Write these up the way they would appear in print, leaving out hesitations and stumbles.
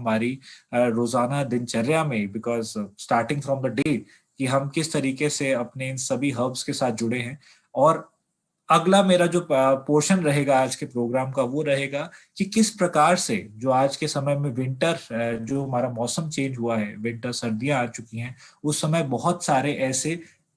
हमारी रोजाना दिनचर्या में, because starting from the day कि हम किस तरीके से अपने इन सभी हर्ब्स के साथ जुड़े हैं। और अगला मेरा जो पोर्शन रहेगा आज के प्रोग्राम का वो रहेगा कि किस प्रकार से जो आज के समय में विंटर, जो हमारा मौसम चेंज हुआ है, विंटर सर्दियां आ चुकी हैं, उस समय बहुत सारे ऐसे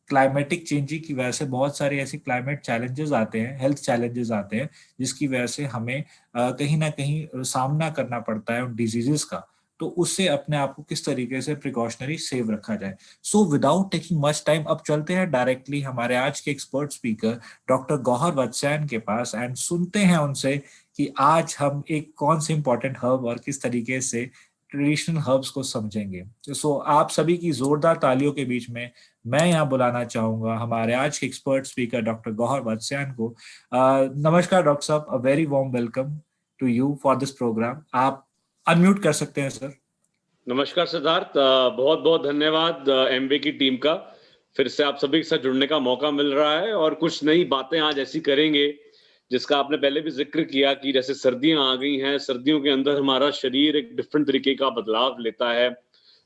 क्लाइमेटिक चेंजिंग की वजह से बहुत सारे ऐसे क्लाइमेट चैलेंजेस आते हैं, हेल्थ चैलेंजेस आते हैं, जिसकी वजह से हमें कहीं ना कहीं सामना करना पड़ता है उन डिजीजेस का। तो उससे अपने आप को किस तरीके से प्रिकॉशनरी सेव रखा जाए। So without taking much time, अब चलते हैं डायरेक्टली हमारे आज के एक्सपर्ट स्पीकर डॉक्टर गौहर वत्स्यायन के पास एंड सुनते हैं उनसे कि आज हम एक कौन से इंपॉर्टेंट हर्ब और किस तरीके से ट्रेडिशनल हर्ब्स को समझेंगे। सो आप सभी की जोरदार तालियों के बीच में मैं यहाँ बुलाना चाहूंगा हमारे आज के expert speaker doctor Gauhar Vatsyayan को। नमस्कार डॉक्टर साहब, a very warm welcome to you for this program. आप अनम्यूट कर सकते हैं सर। नमस्कार सिद्धार्थ, बहुत बहुत धन्यवाद एमवे की टीम का। फिर से आप सभी के साथ जुड़ने का मौका मिल रहा है और कुछ नई बातें आज ऐसी करेंगे जिसका आपने पहले भी जिक्र किया कि जैसे सर्दियां आ गई हैं, सर्दियों के अंदर हमारा शरीर एक डिफरेंट तरीके का बदलाव लेता है,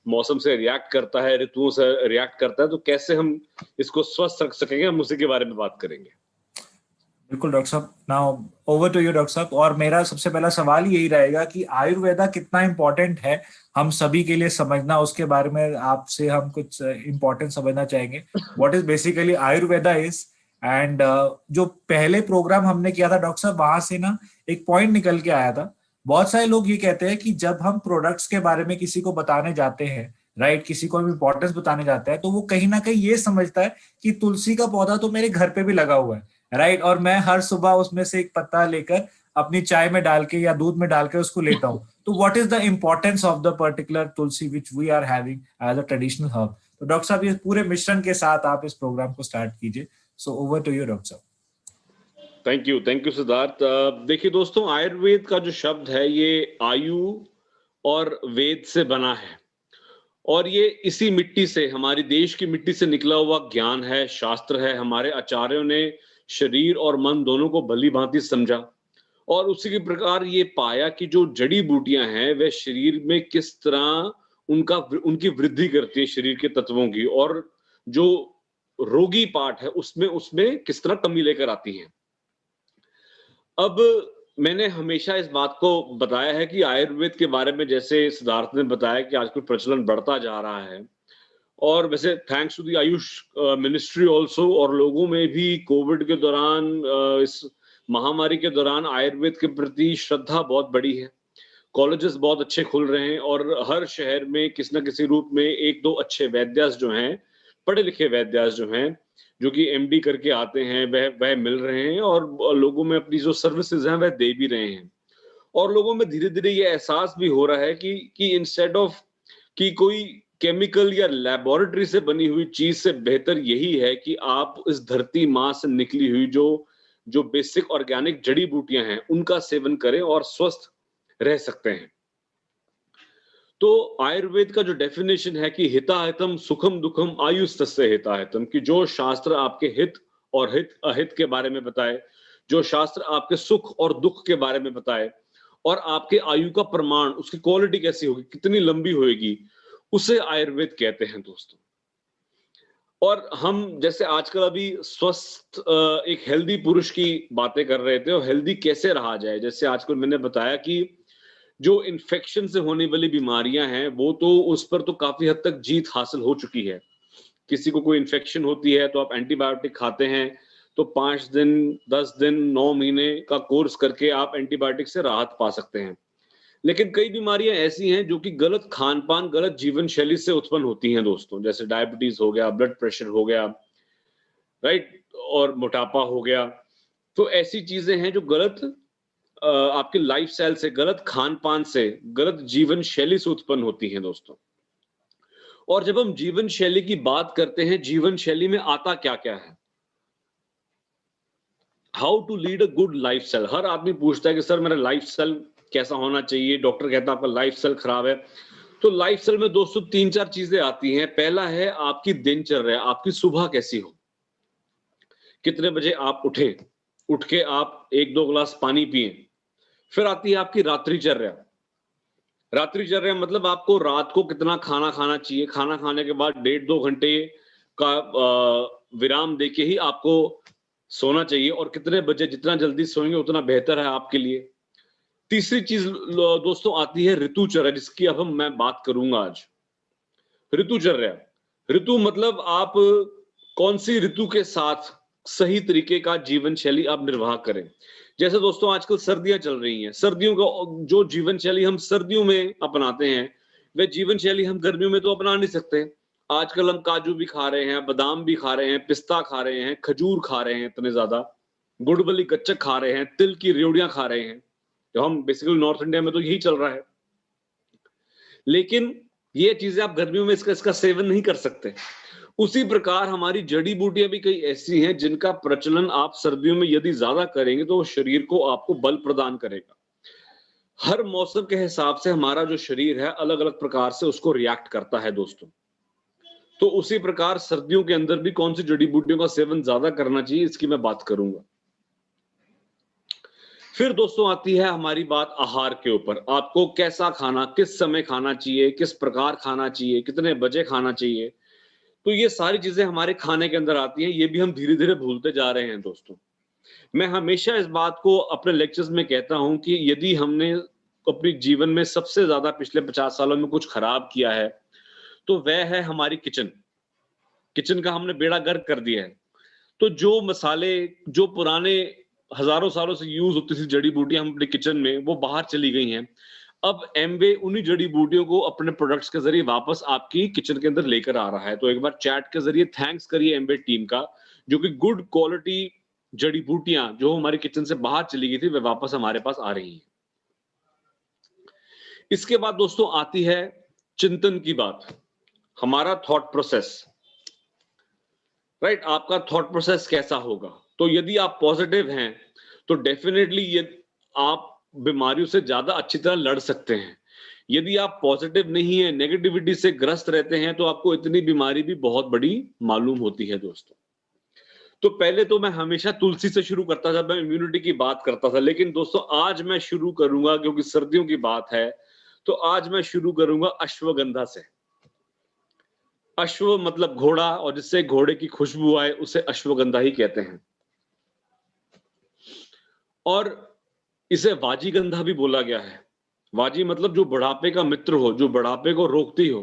मौसम से रिएक्ट करता है, ऋतुओं से रिएक्ट करता है। तो कैसे हम इसको स्वस्थ रख सकेंगे, हम उसी के बारे में बात करेंगे। बिल्कुल डॉक्टर साहब, now over to you doctor साहब। और मेरा सबसे पहला सवाल यही रहेगा कि आयुर्वेदा कितना इम्पोर्टेंट है हम सभी के लिए समझना, उसके बारे में आपसे हम कुछ इम्पोर्टेंट समझना चाहेंगे। What is basically Ayurveda is. And जो पहले प्रोग्राम हमने किया था डॉक्टर साहब, वहां से ना एक पॉइंट निकल के आया था। बहुत सारे लोग ये कहते हैं कि जब हम प्रोडक्ट्स के बारे में किसी को बताने जाते हैं, राइट, किसी को इम्पोर्टेंस बताने जाता है, तो वो कहीं ना कहीं ये समझता है कि तुलसी का पौधा तो मेरे घर पे भी लगा हुआ है, राइट, और मैं हर सुबह उसमें से एक पत्ता लेकर अपनी चाय में डाल के या दूध में डाल के उसको लेता हूँ। तो what is the importance of the particular tulsi which we are having as a traditional herb. तो डॉक्टर साहब, ये पूरे मिश्रण के साथ आप इस प्रोग्राम को स्टार्ट कीजिए। So over to you doctor साहब। Thank you Siddharth. देखिए दोस्तों, आयुर्वेद का जो शब्द है ये आयु और वेद से बना है, और ये इसी मिट्टी से, हमारी देश की मिट्टी से निकला हुआ ज्ञान है, शास्त्र है। हमारे आचार्यों ने शरीर और मन दोनों को भली भांति समझा और उसी के प्रकार ये पाया कि जो जड़ी बूटियां हैं वह शरीर में किस तरह उनकी वृद्धि करती है, शरीर के तत्वों की, और जो रोगी पार्ट है उसमें उसमें किस तरह कमी लेकर आती हैं। अब मैंने हमेशा इस बात को बताया है कि आयुर्वेद के बारे में, जैसे सिद्धार्थ ने बताया कि आजकल प्रचलन बढ़ता जा रहा है, और वैसे thanks to the Ayush ministry also, और लोगों में भी कोविड के दौरान, इस महामारी के दौरान आयुर्वेद के प्रति श्रद्धा बहुत बढ़ी है। कॉलेजेस बहुत अच्छे खुल रहे हैं और हर शहर में किसी न किसी रूप में एक दो अच्छे वैद्यास जो हैं, पढ़े लिखे वैद्यास जो हैं, जो कि एमडी करके आते हैं, वह मिल रहे हैं और लोगों में अपनी जो सर्विसेज हैं वह दे भी रहे हैं। और लोगों में धीरे धीरे ये एहसास भी हो रहा है कि इंस्टेड ऑफ कि कोई केमिकल या लेबोरेटरी से बनी हुई चीज से बेहतर यही है कि आप इस धरती माँ से निकली हुई जो जो बेसिक ऑर्गेनिक जड़ी बूटियां हैं उनका सेवन करें और स्वस्थ रह सकते हैं। तो आयुर्वेद का जो डेफिनेशन है कि हिताहितम सुखम दुखम आयुस्तस्य हिताहितम, कि जो शास्त्र आपके हित और हित अहित के बारे में बताए, जो शास्त्र आपके सुख और दुख के बारे में बताए, और आपके आयु का प्रमाण, उसकी क्वालिटी कैसी होगी, कितनी लंबी होगी, उसे आयुर्वेद कहते हैं दोस्तों। और हम जैसे आजकल अभी स्वस्थ एक हेल्दी पुरुष की बातें कर रहे थे, और हेल्दी कैसे रहा जाए, जैसे आजकल मैंने बताया कि जो इन्फेक्शन से होने वाली बीमारियां हैं वो तो उस पर तो काफी हद तक जीत हासिल हो चुकी है। किसी को कोई इन्फेक्शन होती है तो आप एंटीबायोटिक खाते हैं, तो 5 दिन, 10 दिन, 9 महीने का कोर्स करके आप एंटीबायोटिक से राहत पा सकते हैं। लेकिन कई बीमारियां ऐसी हैं जो कि गलत खान पान, गलत जीवन शैली से उत्पन्न होती हैं दोस्तों, जैसे डायबिटीज हो गया, ब्लड प्रेशर हो गया, राइट, और मोटापा हो गया। तो ऐसी चीजें हैं जो गलत आपके लाइफ स्टाइल से, गलत खान पान से, गलत जीवन शैली से उत्पन्न होती हैं दोस्तों। और जब हम जीवन शैली की बात करते हैं, जीवन शैली में आता क्या क्या है, how to lead a good lifestyle. हर आदमी पूछता है कि सर मेरा लाइफ स्टाइल कैसा होना चाहिए, डॉक्टर कहता है आपका लाइफ स्टाइल खराब है। तो लाइफ स्टाइल में दोस्तों 3-4 चीजें आती हैं। पहला है आपकी दिनचर्या, आपकी सुबह कैसी हो, कितने बजे आप उठे, उठ के आप 1-2 गिलास पानी पिए। फिर आती है आपकी रात्रिचर्या, रात्रिचर्या मतलब आपको रात को कितना खाना खाना चाहिए, खाना खाने के बाद 1.5-2 घंटे का विराम देके ही आपको सोना चाहिए और कितने बजे जितना जल्दी सोएंगे उतना बेहतर है आपके लिए। तीसरी चीज दोस्तों आती है ऋतुचर्या, जिसकी अब मैं बात करूंगा आज। ऋतुचर्या, ऋतु मतलब आप कौन सी ऋतु के साथ सही तरीके का जीवन शैली आप निर्वाह करें। जैसे दोस्तों आजकल सर्दियां चल रही हैं, सर्दियों का जो जीवन शैली हम सर्दियों में अपनाते हैं वह जीवन शैली हम गर्मियों में तो अपना नहीं सकते। आजकल हम काजू भी खा रहे हैं, बादाम भी खा रहे हैं, पिस्ता खा रहे हैं, खजूर खा रहे हैं इतने ज्यादा, गुड़बली गच्चक खा रहे हैं, तिल की रेवड़ियां खा रहे हैं, जो हम बेसिकली नॉर्थ इंडिया में तो यही चल रहा है। लेकिन ये चीजें आप गर्मियों में इसका सेवन नहीं कर सकते। उसी प्रकार हमारी जड़ी बूटियां भी कई ऐसी हैं जिनका प्रचलन आप सर्दियों में यदि ज्यादा करेंगे तो वो शरीर को आपको बल प्रदान करेगा। हर मौसम के हिसाब से हमारा जो शरीर है अलग अलग प्रकार से उसको रिएक्ट करता है दोस्तों। तो उसी प्रकार सर्दियों के अंदर भी कौन सी जड़ी बूटियों का सेवन ज्यादा करना चाहिए इसकी मैं बात करूंगा। फिर दोस्तों आती है हमारी बात आहार के ऊपर। आपको कैसा खाना, किस समय खाना चाहिए, किस प्रकार खाना चाहिए, कितने बजे खाना चाहिए। तो ये सारी चीजें हमारे खाने के अंदर आती हैं, ये भी हम धीरे धीरे भूलते जा रहे हैं दोस्तों। मैं हमेशा इस बात को अपने लेक्चर्स में कहता हूं कि यदि हमने अपने जीवन में सबसे ज्यादा पिछले 50 सालों में कुछ खराब किया है तो वह है हमारी किचन। किचन का हमने बेड़ा गर्क कर दिया है। तो जो मसाले, जो पुराने हजारों सालों से यूज होती थी जड़ी बूटियां हम अपने किचन में, वो बाहर चली गई हैं। अब एमवे उन्हीं जड़ी बूटियों को अपने प्रोडक्ट्स के जरिए वापस आपकी किचन के अंदर लेकर आ रहा है। तो एक बार चैट के जरिए थैंक्स करिए एमवे टीम का, जो कि गुड क्वालिटी जड़ी बूटियां जो हमारी किचन से बाहर चली गई थी वे वापस हमारे पास आ रही हैं। इसके बाद दोस्तों आती है चिंतन की बात, हमारा थॉट प्रोसेस। राइट, आपका थॉट प्रोसेस कैसा होगा। तो यदि आप पॉजिटिव हैं तो डेफिनेटली ये आप बीमारियों से ज्यादा अच्छी तरह लड़ सकते हैं। यदि आप पॉजिटिव नहीं है, नेगेटिविटी से ग्रस्त रहते हैं, तो आपको इतनी बीमारी भी बहुत बड़ी मालूम होती है दोस्तों। तो पहले तो मैं हमेशा तुलसी से शुरू करता था, मैं इम्यूनिटी की बात करता था, लेकिन दोस्तों आज मैं शुरू करूंगा, क्योंकि सर्दियों की बात है, तो आज मैं शुरू करूंगा अश्वगंधा से। अश्व मतलब घोड़ा, और जिससे घोड़े की खुशबू आए उसे अश्वगंधा ही कहते हैं। और इसे वाजीगंधा भी बोला गया है। वाजी मतलब जो बुढ़ापे का मित्र हो, जो बुढ़ापे को रोकती हो।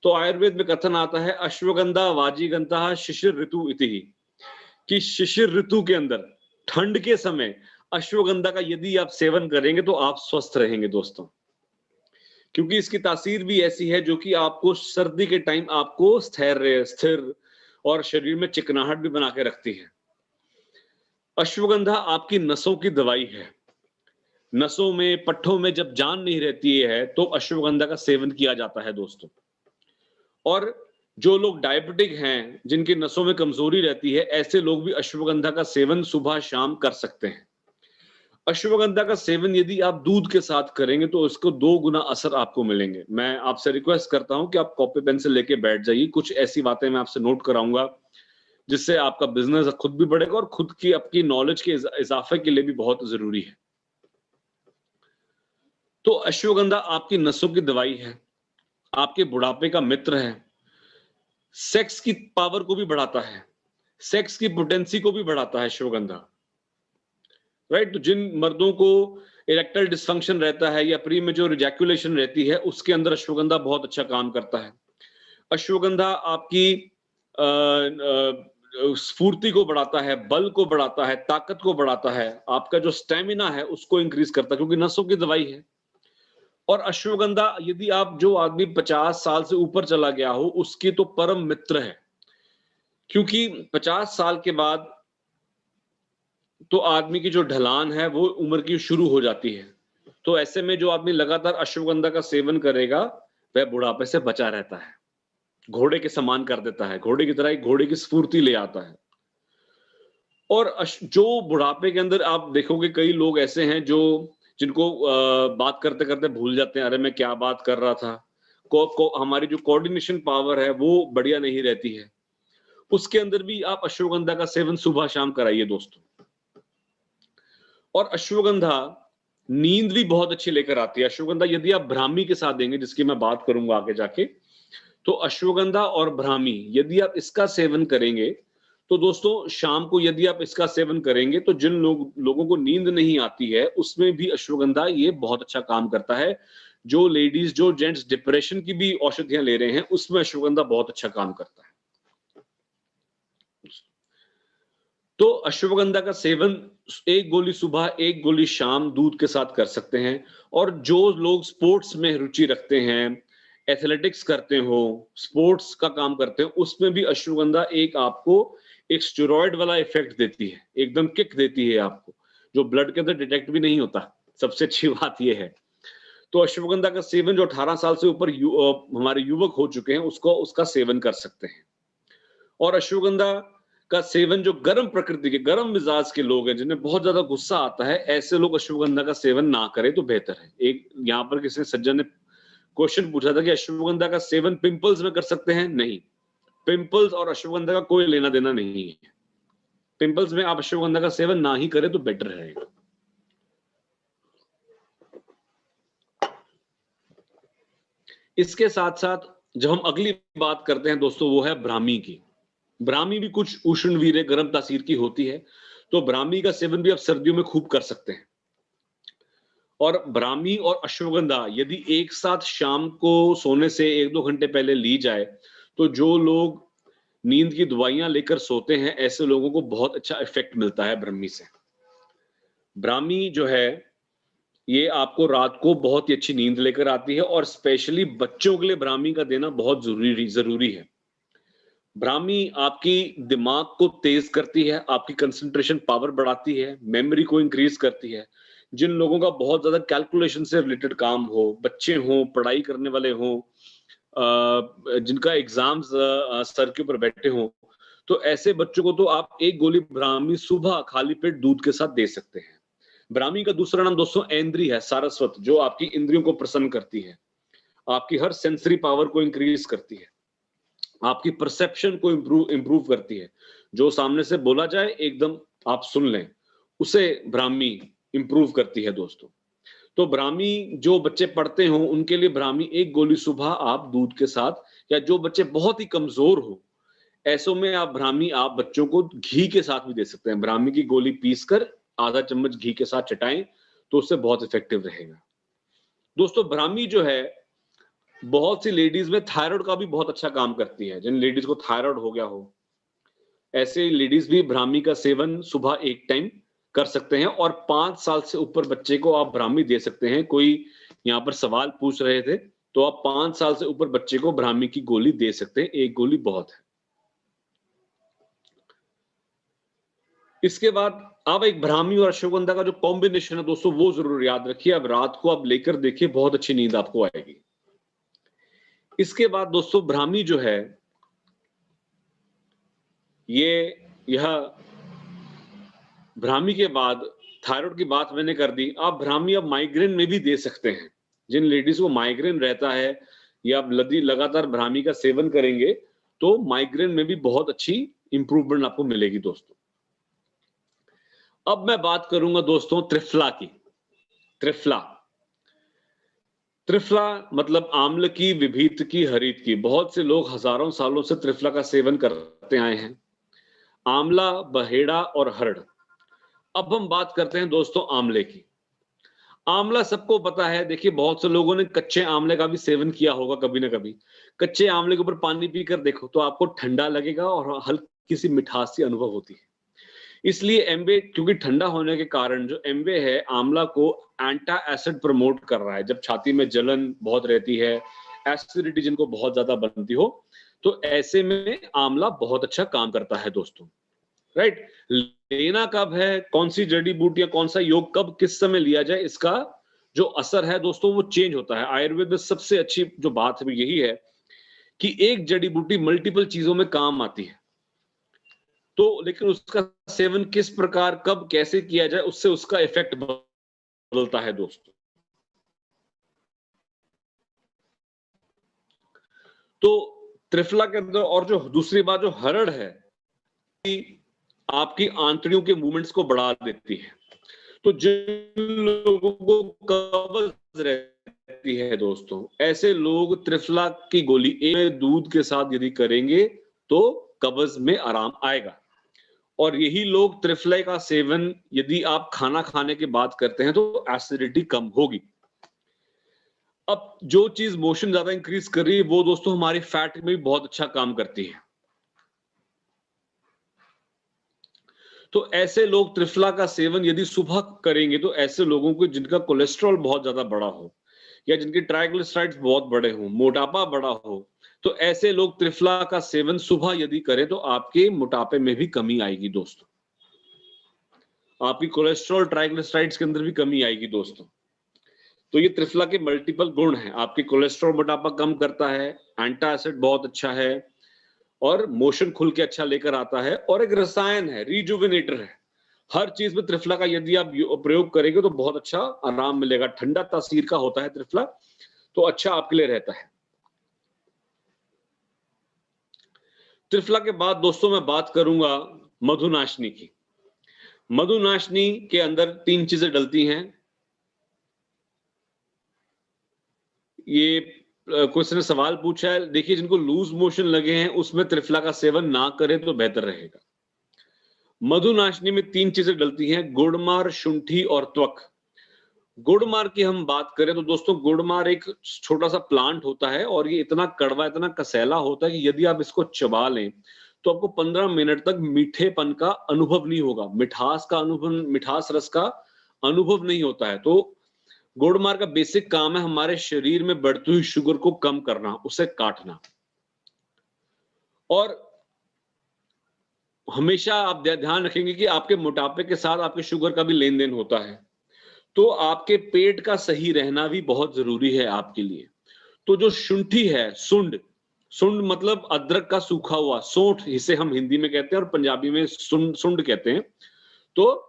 तो आयुर्वेद में कथन आता है अश्वगंधा वाजीगंधा शिशिर ऋतु इति, कि शिशिर ऋतु के अंदर ठंड के समय अश्वगंधा का यदि आप सेवन करेंगे तो आप स्वस्थ रहेंगे दोस्तों। क्योंकि इसकी तासीर भी ऐसी है जो कि आपको सर्दी के टाइम आपको स्थिर और शरीर में चिकनाहट भी बना के रखती है। अश्वगंधा आपकी नसों की दवाई है। नसों में, पट्ठों में जब जान नहीं रहती है तो अश्वगंधा का सेवन किया जाता है दोस्तों। और जो लोग डायबिटिक हैं, जिनकी नसों में कमजोरी रहती है, ऐसे लोग भी अश्वगंधा का सेवन सुबह शाम कर सकते हैं। अश्वगंधा का सेवन यदि आप दूध के साथ करेंगे तो इसको 2 गुना असर आपको मिलेंगे। मैं आपसे रिक्वेस्ट करता हूं कि आप कॉपी पेंसिल लेके बैठ जाइए, कुछ ऐसी बातें मैं आपसे नोट कराऊंगा जिससे आपका बिजनेस खुद भी बढ़ेगा और खुद की आपकी नॉलेज के इजाफे के लिए भी बहुत जरूरी है। तो अश्वगंधा आपकी नसों की दवाई है, आपके बुढ़ापे का मित्र है, सेक्स की पावर को भी बढ़ाता है, सेक्स की पोटेंसी को भी बढ़ाता है अश्वगंधा। राइट, तो जिन मर्दों को इरेक्टाइल डिसफंक्शन रहता है या प्रीमेच्योर इजैक्यूलेशन रहती है, उसके अंदर अश्वगंधा बहुत अच्छा काम करता है। अश्वगंधा आपकी स्फूर्ति को बढ़ाता है, बल को बढ़ाता है, ताकत को बढ़ाता है, आपका जो स्टेमिना है उसको इंक्रीज करता है, क्योंकि नसों की दवाई है। और अश्वगंधा यदि आप, जो आदमी 50 साल से ऊपर चला गया हो, उसकी तो परम मित्र है। क्योंकि 50 साल के बाद तो आदमी की जो ढलान है वो उम्र की शुरू हो जाती है। तो ऐसे में जो आदमी लगातार अश्वगंधा का सेवन करेगा वह बुढ़ापे से बचा रहता है, घोड़े के समान कर देता है, घोड़े की तरह एक घोड़े की स्फूर्ति ले आता है। और जो बुढ़ापे के अंदर आप देखोगे कई लोग ऐसे हैं जो जिनको बात करते करते भूल जाते हैं, अरे मैं क्या बात कर रहा था। हमारी जो कोऑर्डिनेशन पावर है वो बढ़िया नहीं रहती है। उसके अंदर भी आप अश्वगंधा का सेवन सुबह शाम कराइए दोस्तों। और अश्वगंधा नींद भी बहुत अच्छी लेकर आती है अश्वगंधा। यदि आप ब्राह्मी के साथ देंगे, जिसकी मैं बात करूंगा आगे जाके, तो अश्वगंधा और ब्राह्मी यदि आप इसका सेवन करेंगे, तो दोस्तों शाम को यदि आप इसका सेवन करेंगे, तो जिन लोगों को नींद नहीं आती है, उसमें भी अश्वगंधा ये बहुत अच्छा काम करता है। जो लेडीज, जो जेंट्स डिप्रेशन की भी औषधियां ले रहे हैं, उसमें अश्वगंधा बहुत अच्छा काम करता है। तो अश्वगंधा का सेवन 1 गोली सुबह, 1 गोली शाम दूध के साथ कर सकते हैं। और जो लोग स्पोर्ट्स में रुचि रखते हैं, एथलेटिक्स करते हो, स्पोर्ट्स का काम करते हो, उसमें भी अश्वगंधा एक आपको एक स्टेरॉइड वाला इफेक्ट देती है, एकदम किक देती है आपको, जो ब्लड के अंदर डिटेक्ट भी नहीं होता। सबसे अच्छी बात यह है। तो अश्वगंधा का सेवन जो 18 साल से ऊपर हमारे युवक हो चुके हैं, उसका सेवन कर सकते हैं। और अश्वगंधा का सेवन जो गर्म प्रकृति के, गर्म मिजाज के लोग हैं, जिन्हें बहुत ज्यादा गुस्सा आता है, ऐसे लोग अश्वगंधा का सेवन ना करें तो बेहतर है। एक यहाँ पर किसी सज्जन ने क्वेश्चन पूछा था कि अश्वगंधा का सेवन पिंपल्स में कर सकते हैं? नहीं, पिंपल्स और अश्वगंधा का कोई लेना देना नहीं है। पिंपल्स में आप अश्वगंधा का सेवन ना ही करें तो बेटर रहेगा। इसके साथ साथ जब हम अगली बात करते हैं दोस्तों, वो है ब्राह्मी की। ब्राह्मी भी कुछ उष्ण वीर्य गर्म तासीर की होती है, तो ब्राह्मी का सेवन भी आप सर्दियों में खूब कर सकते हैं। और ब्राह्मी और अश्वगंधा यदि एक साथ शाम को सोने से 1-2 घंटे पहले ली जाए, तो जो लोग नींद की दवाइयां लेकर सोते हैं, ऐसे लोगों को बहुत अच्छा इफेक्ट मिलता है ब्राह्मी से। ब्राह्मी जो है ये आपको रात को बहुत ही अच्छी नींद लेकर आती है, और स्पेशली बच्चों के लिए ब्राह्मी का देना बहुत जरूरी है। ब्राह्मी आपकी दिमाग को तेज करती है, आपकी कंसंट्रेशन पावर बढ़ाती है, मेमोरी को इंक्रीज करती है। जिन लोगों का बहुत ज्यादा कैलकुलेशन से रिलेटेड काम हो, बच्चे हों, पढ़ाई करने वाले हों, जिनका एग्जाम्स सर के ऊपर बैठे हों, तो ऐसे बच्चों को तो आप 1 गोली ब्राह्मी सुबह खाली पेट दूध के साथ दे सकते हैं। ब्राह्मी का दूसरा नाम दोस्तों ऐंद्री है, सारस्वत, जो आपकी इंद्रियों को प्रसन्न करती है, आपकी हर सेंसरी पावर को इंक्रीज करती है, आपकी परसेप्शन को इंप्रूव करती है। जो सामने से बोला जाए एकदम आप सुन लें, उसे ब्राह्मी इंप्रूव करती है दोस्तों। तो ब्राह्मी जो बच्चे पढ़ते हो, उनके लिए ब्राह्मी 1 गोली सुबह आप दूध के साथ, या जो बच्चे बहुत ही कमजोर हो, ऐसों में आप ब्राह्मी आप बच्चों को घी के साथ भी दे सकते हैं। ब्राह्मी की गोली पीसकर आधा चम्मच घी के साथ चटाएं, तो उससे बहुत इफेक्टिव रहेगा। दोस्तों ब्राह्मी जो है बहुत सी लेडीज में थायराइड का भी बहुत अच्छा काम करती है। जिन लेडीज को थायराइड हो गया हो, ऐसे लेडीज भी ब्राह्मी का सेवन सुबह एक टाइम कर सकते हैं। और 5 साल से ऊपर बच्चे को आप ब्राह्मी दे सकते हैं। कोई यहाँ पर सवाल पूछ रहे थे, तो आप 5 साल से ऊपर बच्चे को ब्राह्मी की गोली दे सकते हैं, 1 गोली बहुत है। इसके बाद आप एक ब्राह्मी और अश्वगंधा का जो कॉम्बिनेशन है दोस्तों, वो जरूर याद रखिए। अब रात को आप लेकर देखिए, बहुत अच्छी नींद आपको आएगी। इसके बाद दोस्तों ब्राह्मी जो है यह ब्राह्मी के बाद, थायराइड की बात मैंने कर दी, आप ब्राह्मी अब माइग्रेन में भी दे सकते हैं। जिन लेडीज को माइग्रेन रहता है, या आप लगातार ब्राह्मी का सेवन करेंगे, तो माइग्रेन में भी बहुत अच्छी इंप्रूवमेंट आपको मिलेगी दोस्तों। अब मैं बात करूंगा दोस्तों त्रिफला की। त्रिफला मतलब आम्ल की, विभीत की, हरित की। बहुत से लोग हजारों सालों से त्रिफला का सेवन करते आए हैं। आंवला, बहेड़ा और हरड़। अब हम बात करते हैं दोस्तों आंवले की। आंवला सबको पता है। देखिए बहुत से लोगों ने कच्चे आंवले का भी सेवन किया होगा कभी ना कभी। कच्चे आंवले के ऊपर पानी पीकर देखो तो आपको ठंडा लगेगा और हल्की सी मिठास सी अनुभव होती है। इसलिए एमवे, क्योंकि ठंडा होने के कारण जो एमवे है आंवला को एंटा एसिड प्रमोट कर रहा है। जब छाती में जलन बहुत रहती है, एसिडिटी जिनको बहुत ज्यादा बनती हो, तो ऐसे में आंवला बहुत अच्छा काम करता है दोस्तों। राइट, लेना कब है, कौन सी जड़ी बूटियां, कौन सा योग कब किस समय लिया जाए, इसका जो असर है दोस्तों वो चेंज होता है। आयुर्वेद में सबसे अच्छी जो बात है यही है कि एक जड़ी बूटी मल्टीपल चीजों में काम आती है, तो लेकिन उसका सेवन किस प्रकार, कब, कैसे किया जाए, उससे उसका इफेक्ट बदलता है दोस्तों। तो त्रिफला के अंदर और जो दूसरी बात जो हरड़ है, आपकी आंतड़ियों के मूवमेंट्स को बढ़ा देती है। तो जिन लोगों को कब्ज रहती है दोस्तों, ऐसे लोग त्रिफला की गोली एक दूध के साथ यदि करेंगे तो कब्ज में आराम आएगा। और यही लोग त्रिफला का सेवन यदि आप खाना खाने के बाद करते हैं तो एसिडिटी कम होगी। अब जो चीज मोशन ज्यादा इंक्रीज कर रही है वो दोस्तों हमारी फैट में भी बहुत अच्छा काम करती है। तो ऐसे लोग त्रिफला का सेवन यदि सुबह करेंगे तो ऐसे लोगों को जिनका कोलेस्ट्रॉल बहुत ज्यादा बड़ा हो या जिनके ट्राइग्लिसराइड्स बहुत बड़े हों, मोटापा बड़ा हो, तो ऐसे लोग त्रिफला का सेवन सुबह यदि करें तो आपके मोटापे में भी कमी आएगी दोस्तों। आपकी कोलेस्ट्रॉल ट्राइग्लिसराइड्स के अंदर भी कमी आएगी दोस्तों। तो ये त्रिफला के मल्टीपल गुण हैं। आपकी कोलेस्ट्रॉल मोटापा कम करता है, एंटी एसिड बहुत अच्छा है और मोशन खुल के अच्छा लेकर आता है और एक रसायन है, रिजुविनेटर है। हर चीज में त्रिफला का यदि आप प्रयोग करेंगे तो बहुत अच्छा आराम मिलेगा। ठंडा तासीर का होता है त्रिफला, तो अच्छा आपके लिए रहता है। त्रिफला के बाद दोस्तों मैं बात करूंगा मधुनाशनी की। मधुनाशनी के अंदर 3 चीजें डलती हैं। ये क्वेश्चन ने सवाल पूछा है, देखिए जिनको लूज मोशन लगे हैं उसमें त्रिफला का सेवन ना करें तो बेहतर रहेगा। मधुनाशनी में 3 चीजें डलती हैं, गुड़मार, शुंठी और त्वक। गुड़मार की हम बात करें तो दोस्तों गुड़मार एक छोटा सा प्लांट होता है और ये इतना कड़वा, इतना कसैला होता है कि यदि आप इसको चबा लें तो आपको 15 मिनट तक मीठेपन का अनुभव नहीं होगा, मिठास का अनुभव, मिठास रस का अनुभव नहीं होता है। तो गुड़मार का बेसिक काम है हमारे शरीर में बढ़ती हुई शुगर को कम करना, उसे काटना। और हमेशा आप ध्यान रखेंगे कि आपके मोटापे के साथ आपके शुगर का भी लेन देन होता है, तो आपके पेट का सही रहना भी बहुत जरूरी है आपके लिए। तो जो शुंठी है, सुंड, सुंड मतलब अदरक का सूखा हुआ, सोंठ इसे हम हिंदी में कहते हैं और पंजाबी में सुंड कहते हैं। तो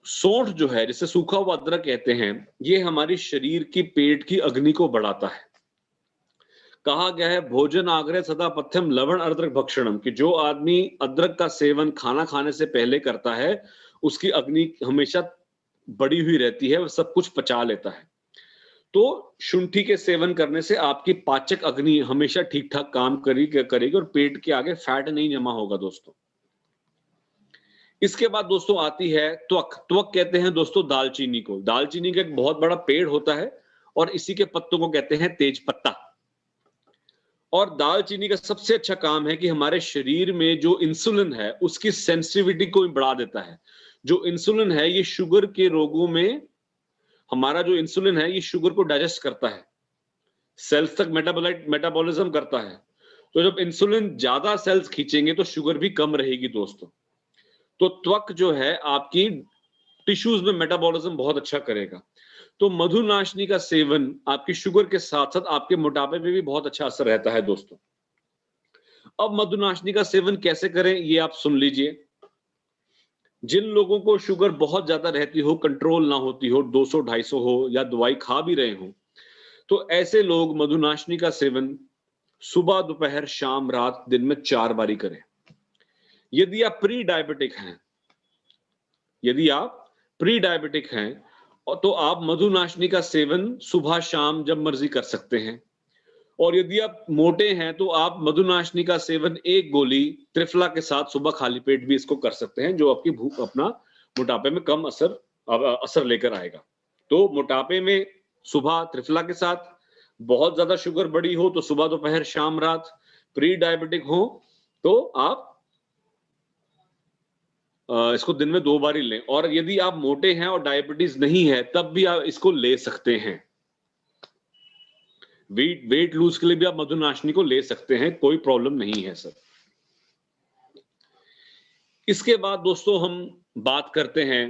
सोंठ जो है, जिसे सूखा हुआ अदरक कहते हैं, ये हमारी शरीर की पेट की अग्नि को बढ़ाता है। कहा गया है भोजन आग्रह सदा पथ्यम लवण अदरक भक्षणम, कि जो आदमी अदरक का सेवन खाना खाने से पहले करता है उसकी अग्नि हमेशा बढ़ी हुई रहती है, वह सब कुछ पचा लेता है। तो शुंठी के सेवन करने से आपकी पाचक अग्नि हमेशा ठीक ठाक काम करेगी और पेट के आगे फैट नहीं जमा होगा दोस्तों। इसके बाद दोस्तों आती है त्वक। त्वक कहते हैं दोस्तों दालचीनी को। दालचीनी का एक बहुत बड़ा पेड़ होता है और इसी के पत्तों को कहते हैं तेज पत्ता। और दालचीनी का सबसे अच्छा काम है कि हमारे शरीर में जो इंसुलिन है उसकी सेंसिटिविटी को बढ़ा देता है। जो इंसुलिन है ये शुगर के रोगों में, हमारा जो इंसुलिन है ये शुगर को डाइजेस्ट करता है, सेल्स तक मेटाबॉलिज्म करता है। तो जब इंसुलिन ज्यादा सेल्स खींचेंगे तो शुगर भी कम रहेगी दोस्तों। तो त्वक जो है आपकी टिश्यूज में मेटाबॉलिज्म बहुत अच्छा करेगा। तो मधुनाशनी का सेवन आपकी शुगर के साथ साथ आपके मोटापे में भी बहुत अच्छा असर रहता है दोस्तों। अब मधुनाशनी का सेवन कैसे करें ये आप सुन लीजिए। जिन लोगों को शुगर बहुत ज्यादा रहती हो, कंट्रोल ना होती हो, 200-250 हो या दवाई खा भी रहे हो, तो ऐसे लोग मधुनाशनी का सेवन सुबह, दोपहर, शाम, रात, दिन में 4 बारी करें। यदि आप प्री डायबिटिक हैं, यदि आप प्री डायबिटिक हैं तो आप मधुनाशनी का सेवन सुबह शाम जब मर्जी कर सकते हैं। और यदि आप मोटे हैं तो आप मधुनाशनी का सेवन 1 गोली त्रिफला के साथ सुबह खाली पेट भी इसको कर सकते हैं, जो आपकी भूख अपना मोटापे में कम असर लेकर आएगा। तो मोटापे में सुबह त्रिफला के साथ, बहुत ज्यादा शुगर बड़ी हो तो सुबह, दोपहर, शाम, रात, प्री डायबिटिक हो तो आप इसको दिन में 2 बार ही लें। और यदि आप मोटे हैं और डायबिटीज नहीं है तब भी आप इसको ले सकते हैं। वेट लूज के लिए भी आप मधुनाशनी को ले सकते हैं, कोई प्रॉब्लम नहीं है सर। इसके बाद दोस्तों हम बात करते हैं,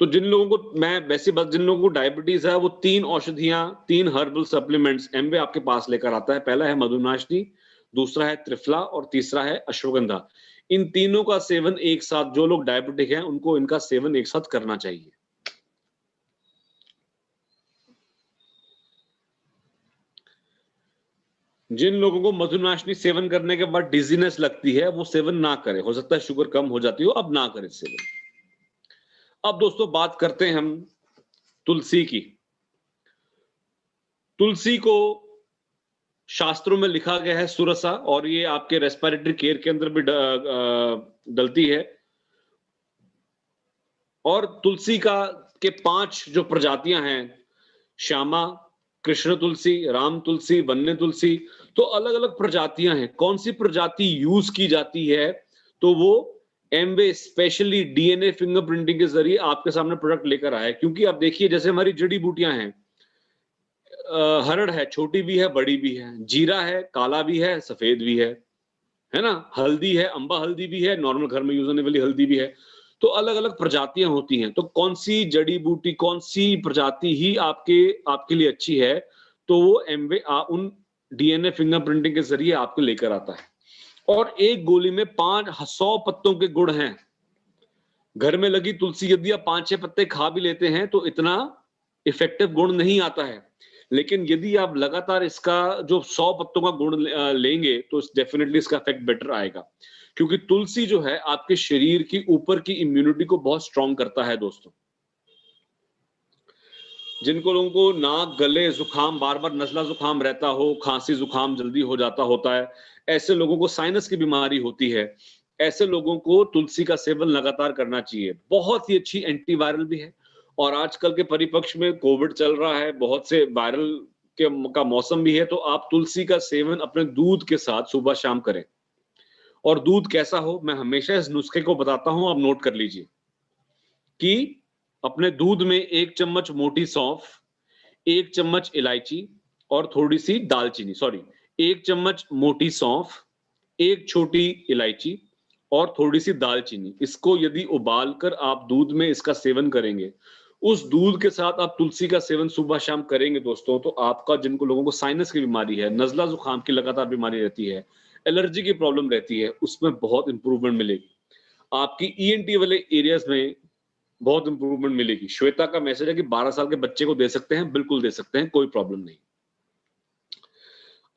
तो जिन लोगों को, मैं वैसे बात, जिन लोगों को डायबिटीज है वो 3 औषधियां, 3 हर्बल सप्लीमेंट्स एमवे आपके पास लेकर आता है। पहला है मधुनाशनी, दूसरा है त्रिफला और तीसरा है अश्वगंधा। इन तीनों का सेवन एक साथ, जो लोग डायबिटिक हैं उनको इनका सेवन एक साथ करना चाहिए। जिन लोगों को मधुनाशनी सेवन करने के बाद डिजीनेस लगती है वो सेवन ना करें, हो सकता है शुगर कम हो जाती हो, अब ना करें सेवन। अब दोस्तों बात करते हैं हम तुलसी की। तुलसी को शास्त्रों में लिखा गया है सुरसा, और ये आपके रेस्पिरेटरी केयर के अंदर भी डलती है। और तुलसी के 5 जो प्रजातियां हैं, श्यामा, कृष्ण तुलसी, राम तुलसी, वन्य तुलसी, तो अलग अलग प्रजातियां हैं। कौन सी प्रजाति यूज की जाती है, तो वो एमवे स्पेशली डीएनए फिंगरप्रिंटिंग के जरिए आपके सामने प्रोडक्ट लेकर आया है। क्योंकि आप देखिए, जैसे हमारी जड़ी बूटियां हैं, हरड़ है, छोटी भी है, बड़ी भी है, जीरा है, काला भी है, सफेद भी है ना, हल्दी है, अंबा हल्दी भी है, नॉर्मल घर में यूज होने वाली हल्दी भी है। तो अलग अलग प्रजातियां होती हैं। तो कौन सी जड़ी बूटी, कौन सी प्रजाति ही आपके लिए अच्छी है, तो वो एमवे उन डीएनए फिंगरप्रिंटिंग के जरिए आपको लेकर आता है। और एक गोली में 500 पत्तों के गुण हैं। घर में लगी तुलसी यदि आप 5-6 पत्ते खा भी लेते हैं तो इतना इफेक्टिव गुण नहीं आता है। लेकिन यदि आप लगातार इसका जो 100 पत्तों का गुण लेंगे तो डेफिनेटली इसका इफेक्ट बेटर आएगा। क्योंकि तुलसी जो है आपके शरीर की ऊपर की इम्यूनिटी को बहुत स्ट्रांग करता है दोस्तों। जिनको लोगों को नाक, गले, जुकाम, बार बार नजला जुकाम रहता हो, खांसी जुकाम जल्दी हो जाता होता है, ऐसे लोगों को साइनस की बीमारी होती है, ऐसे लोगों को तुलसी का सेवन लगातार करना चाहिए। बहुत ही अच्छी एंटीवायरल भी है। और आजकल के परिपक्ष में कोविड चल रहा है, बहुत से वायरल का मौसम भी है, तो आप तुलसी का सेवन अपने दूध के साथ सुबह शाम करें। और दूध कैसा हो, मैं हमेशा इस नुस्खे को बताता हूं, आप नोट कर लीजिए कि अपने दूध में 1 चम्मच मोटी सौंफ, 1 चम्मच इलायची और थोड़ी सी दालचीनी, 1 चम्मच मोटी सौंफ, 1 छोटी इलायची और थोड़ी सी दालचीनी, इसको यदि उबालकर आप दूध में इसका सेवन करेंगे, उस दूध के साथ आप तुलसी का सेवन सुबह शाम करेंगे दोस्तों, तो आपका, जिनको लोगों को साइनस की बीमारी है, नजला जुकाम की लगातार बीमारी रहती है, एलर्जी की प्रॉब्लम रहती है, उसमें बहुत इंप्रूवमेंट मिलेगी। आपकी ईएनटी वाले एरियाज में बहुत इंप्रूवमेंट मिलेगी। श्वेता का मैसेज है कि 12 साल के बच्चे को दे सकते हैं, बिल्कुल दे सकते हैं, कोई प्रॉब्लम नहीं।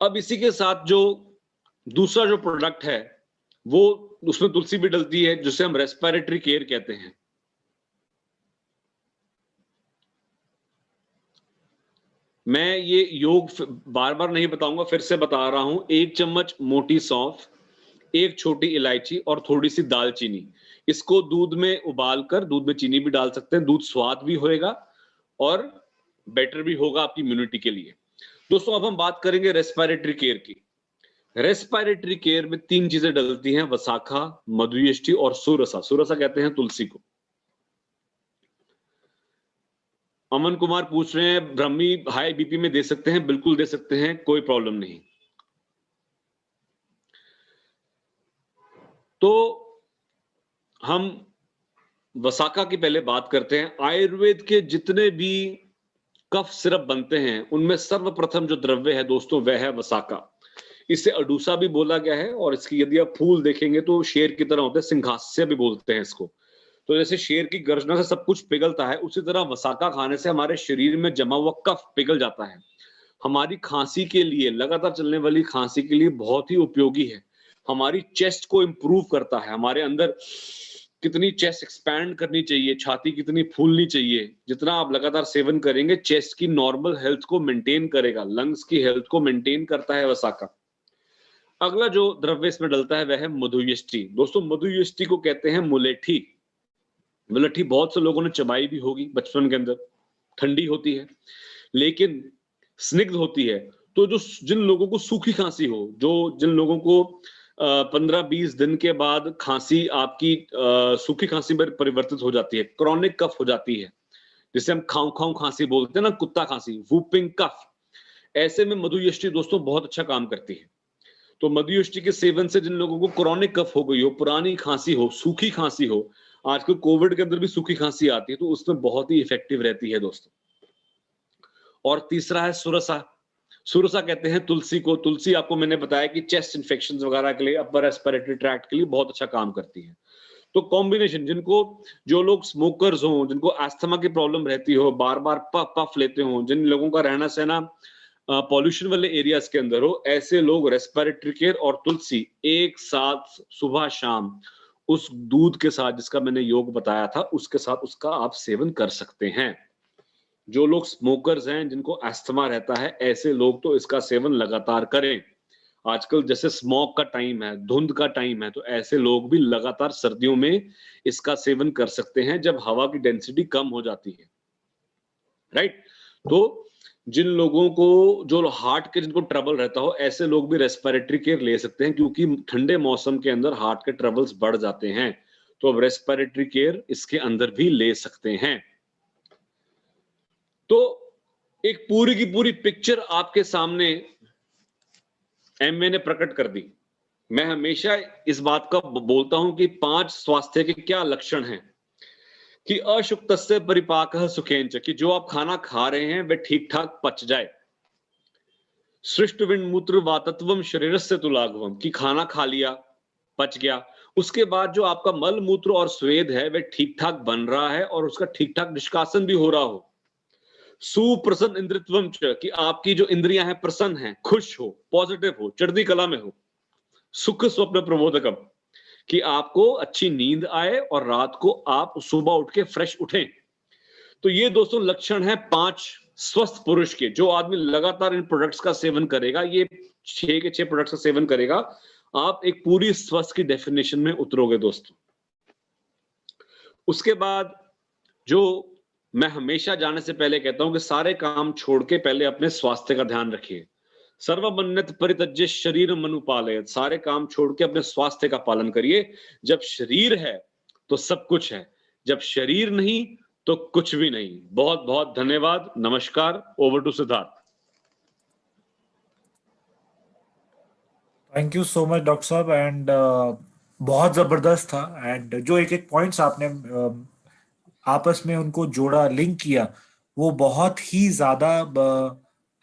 अब इसी के साथ जो दूसरा जो प्रोडक्ट है, वो उसमें तुलसी भी डलती है, जिसे हम रेस्पिरेटरी केयर कहते हैं। मैं ये योग बार बार नहीं बताऊंगा, फिर से बता रहा हूं। 1 चम्मच मोटी सौंफ, 1 छोटी इलायची और थोड़ी सी दालचीनी, इसको दूध में उबालकर, दूध में चीनी भी डाल सकते हैं, दूध स्वाद भी होएगा और बेटर भी होगा आपकी इम्यूनिटी के लिए। दोस्तों अब हम बात करेंगे रेस्पिरेटरी केयर की। रेस्पिरेटरी केयर में 3 चीजें डलती हैं, वसाखा, मधुयष्टि और सुरसा। सुरसा कहते हैं तुलसी को। अमन कुमार पूछ रहे हैं, ब्रह्मी हाई बीपी में दे सकते हैं? बिल्कुल दे सकते हैं, कोई प्रॉब्लम नहीं। तो हम वसाखा की पहले बात करते हैं। आयुर्वेद के जितने भी कफ सिरप बनते हैं, उनमें सर्वप्रथम जो द्रव्य है दोस्तों, वह है वसाखा। इसे अडूसा भी बोला गया है, और इसकी यदि आप फूल देखेंगे तो शेर की तरह होते हैं, सिंहास्य भी बोलते हैं इसको। तो जैसे शेर की गर्जना से सब कुछ पिघलता है, उसी तरह वसाखा खाने से हमारे शरीर में जमा हुआ कफ पिघल जाता है। हमारी खांसी के लिए, लगातार चलने वाली खांसी के लिए बहुत ही उपयोगी है। हमारी चेस्ट को इंप्रूव करता है। हमारे अंदर कितनी चेस्ट एक्सपैंड करनी चाहिए, छाती कितनी फूलनी चाहिए, जितना आप लगातार सेवन करेंगे, चेस्ट की नॉर्मल हेल्थ को मेंटेन करेगा, लंग्स की हेल्थ को मेंटेन करता है वसाखा। अगला जो द्रव्य इसमें डलता है वह है मधुयष्टि। दोस्तों मधुयष्टि को कहते हैं मुलेठी। मुलेठी बहुत से लोगों ने चबाई भी होगी बचपन के अंदर। ठंडी होती है लेकिन स्निग्ध होती है। तो जो जिन लोगों को सूखी खांसी हो, जिन लोगों को 15-20 दिन के बाद खांसी आपकी सूखी खांसी में परिवर्तित हो जाती है, क्रॉनिक कफ हो जाती है, जिसे हम खाऊ खाऊ खांसी बोलते हैं ना, कुत्ता खांसी, वूपिंग कफ, ऐसे में मधुयष्टि दोस्तों बहुत अच्छा काम करती है। तो मधुयष्टि के सेवन से जिन लोगों को क्रॉनिक कफ हो गई हो, पुरानी खांसी हो, सूखी खांसी हो, आजकल कोविड के अंदर भी सूखी खांसी आती है, तो उसमें बहुत ही इफेक्टिव रहती है दोस्तों। और तीसरा है सुरसा। सुरसा कहते हैं तुलसी को। तुलसी आपको मैंने बताया कि चेस्ट इन्फेक्शंस वगैरह के लिए, अपर रेस्पिरेटरी ट्रैक्ट के लिए बहुत अच्छा काम करती है। तो कॉम्बिनेशन, जो लोग स्मोकर्स हो, जिनको अस्थमा की प्रॉब्लम रहती हो, बार बार पफ लेते हो, जिन लोगों का रहना सहना पॉल्यूशन वाले एरियाज के अंदर हो, ऐसे लोग रेस्पिरेटरी केयर और तुलसी एक साथ सुबह शाम उस दूध के साथ जिसका मैंने योग बताया था उसके साथ उसका आप सेवन कर सकते हैं। जो लोग स्मोकर्स हैं, जिनको अस्थमा रहता है, ऐसे लोग तो इसका सेवन लगातार करें। आजकल जैसे स्मॉग का टाइम है, धुंध का टाइम है, तो ऐसे लोग भी लगातार सर्दियों में इसका सेवन कर सकते हैं जब हवा की डेंसिटी कम हो जाती है, राइट? तो जिन लोगों को, जो हार्ट के जिनको ट्रबल रहता हो, ऐसे लोग भी रेस्पिरेटरी केयर ले सकते हैं, क्योंकि ठंडे मौसम के अंदर हार्ट के ट्रबल्स बढ़ जाते हैं। तो अब रेस्पिरेटरी केयर इसके अंदर भी ले सकते हैं। तो एक पूरी की पूरी पिक्चर आपके सामने एमवे ने प्रकट कर दी। मैं हमेशा इस बात का बोलता हूं कि 5 स्वास्थ्य के क्या लक्षण हैं, कि अशुक्तस्य परिपाकः सुखेंच, कि जो आप खाना खा रहे हैं वह ठीक ठाक पच जाए। सृष्ट विन्मूत्र वातत्वम शरीरस्य तुलाघवम, कि खाना खा लिया, पच गया, उसके बाद जो आपका मल मूत्र और स्वेद है वह ठीक ठाक बन रहा है और उसका ठीक ठाक निष्कासन भी हो रहा हो। सुप्रसन्न इंद्रित्वम च, कि आपकी जो इंद्रियां हैं प्रसन्न हैं, खुश हो, पॉजिटिव हो, चढ़ती कला में हो। सुख स्वप्न प्रबोधकम, कि आपको अच्छी नींद आए और रात को आप सुबह उठ के फ्रेश उठें। तो ये दोस्तों लक्षण है 5 स्वस्थ पुरुष के। जो आदमी लगातार इन प्रोडक्ट्स का सेवन करेगा, ये 6 के 6 प्रोडक्ट्स का सेवन करेगा, आप एक पूरी स्वस्थ की डेफिनेशन में उतरोगे दोस्तों। उसके बाद जो मैं हमेशा जाने से पहले कहता हूं कि सारे काम छोड़ के पहले अपने स्वास्थ्य का ध्यान रखिए। सर्वमन्यत परित्यज्य शरीर मनुपालय, सारे काम छोड़ के अपने स्वास्थ्य का पालन करिए। जब शरीर है तो सब कुछ है, जब शरीर नहीं तो कुछ भी नहीं। बहुत बहुत धन्यवाद। नमस्कार। Over to Siddharth. Thank you so much doctor साहब, एंड बहुत जबरदस्त था। एंड जो एक एक पॉइंट्स आपने आपस में उनको जोड़ा, लिंक किया, वो बहुत ही ज्यादा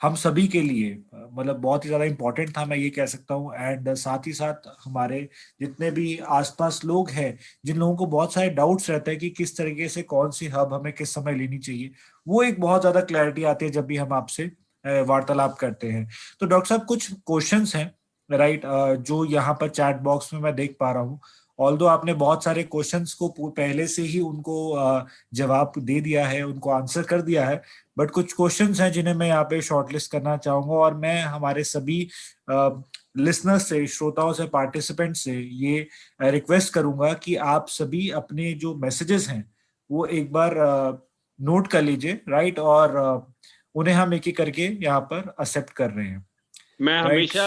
हम सभी के लिए मतलब बहुत ही ज्यादा इम्पोर्टेंट था, मैं ये कह सकता हूँ। एंड साथ ही साथ हमारे जितने भी आसपास लोग हैं, जिन लोगों को बहुत सारे डाउट्स रहते हैं कि किस तरीके से कौन सी हब हमें किस समय लेनी चाहिए, वो एक बहुत ज्यादा क्लैरिटी आती है जब भी हम आपसे वार्तालाप करते हैं। तो डॉक्टर साहब कुछ क्वेश्चंस हैं, राइट, जो यहाँ पर चैट बॉक्स में मैं देख पा रहा हूँ। ऑल्दो आपने बहुत सारे क्वेश्चंस को पहले से ही उनको जवाब दे दिया है, उनको आंसर कर दिया है, बट कुछ क्वेश्चंस हैं जिन्हें मैं यहाँ पे शॉर्टलिस्ट करना चाहूंगा। और मैं हमारे सभी लिसनर्स से, श्रोताओं से, पार्टिसिपेंट से ये रिक्वेस्ट करूंगा कि आप सभी अपने जो मैसेजेस हैं वो एक बार नोट कर लीजिए, राइट, और उन्हें हम एक एक करके यहाँ पर एक्सेप्ट कर रहे हैं। मैं हमेशा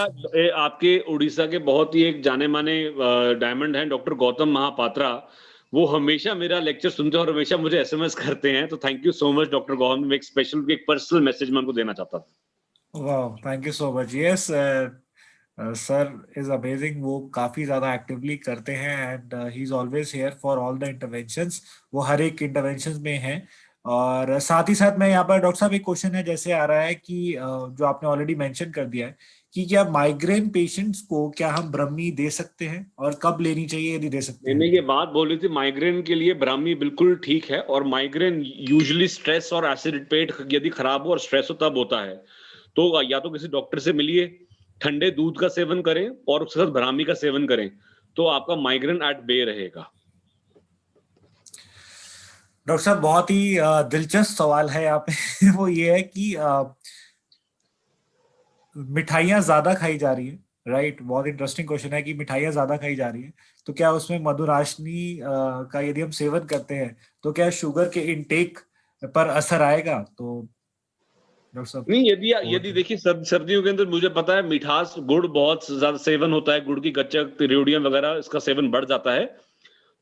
आपके उड़ीसा के बहुत ही एक जाने माने डायमंड हैं, डॉक्टर गौतम महापात्रा, वो हमेशा मेरा लेक्चर सुनते हैं और हमेशा मुझे एसएमएस करते हैं। तो thank you so much doctor Gautam. एक स्पेशल, एक पर्सनल मैसेज मैं उनको देना चाहता था। वाह, thank you so much. Yes sir is amazing, वो काफी ज्यादा एक्टिवली करते हैं and he is always here for all the interventions, वो हर एक इंटरवेंशन में हैं। और साथ ही साथ मैं यहाँ पर डॉक्टर साहब एक क्वेश्चन है जैसे आ रहा है कि जो आपने ऑलरेडी मेंशन कर दिया है कि क्या माइग्रेन पेशेंट्स को क्या हम ब्रह्मी दे सकते हैं और कब लेनी चाहिए यदि दे सकते मैंने हैं? ये बात बोली थी, माइग्रेन के लिए ब्राह्मी बिल्कुल ठीक है। और माइग्रेन यूजुअली स्ट्रेस और एसिड पेट यदि खराब हो और स्ट्रेस हो तब होता है। तो या तो किसी डॉक्टर से मिलिए, ठंडे दूध का सेवन करें और उसके साथ ब्राह्मी का सेवन करें, तो आपका माइग्रेन एट बे रहेगा। डॉक्टर साहब बहुत ही दिलचस्प सवाल है यहाँ पे वो ये है कि मिठाइयाँ ज्यादा खाई जा रही है, राइट, बहुत इंटरेस्टिंग क्वेश्चन है कि मिठाइयाँ ज्यादा खाई जा रही है, तो क्या उसमें मधुराशनी का यदि हम सेवन करते हैं तो क्या शुगर के इनटेक पर असर आएगा? तो डॉक्टर साहब नहीं, यदि देखिए सर्दियों के अंदर मुझे पता है मिठास, गुड़ बहुत ज्यादा सेवन होता है, गुड़ की गच्चक, रेवड़ियां वगैरह, इसका सेवन बढ़ जाता है।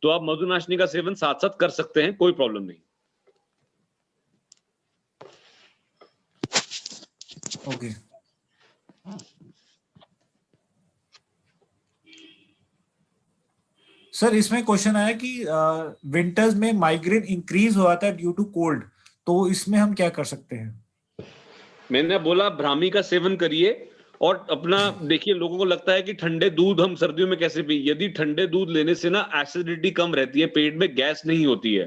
तो आप मधुनाशनी का सेवन साथ साथ कर सकते हैं, कोई प्रॉब्लम नहीं। ओके सर, इसमें क्वेश्चन आया कि विंटर्स में माइग्रेन इंक्रीज हुआ था ड्यू टू कोल्ड, तो इसमें हम क्या कर सकते हैं? मैंने बोला ब्राह्मी का सेवन करिए। और अपना देखिए, लोगों को लगता है कि ठंडे दूध हम सर्दियों में कैसे पी। यदि ठंडे दूध लेने से ना एसिडिटी कम रहती है, पेट में गैस नहीं होती है,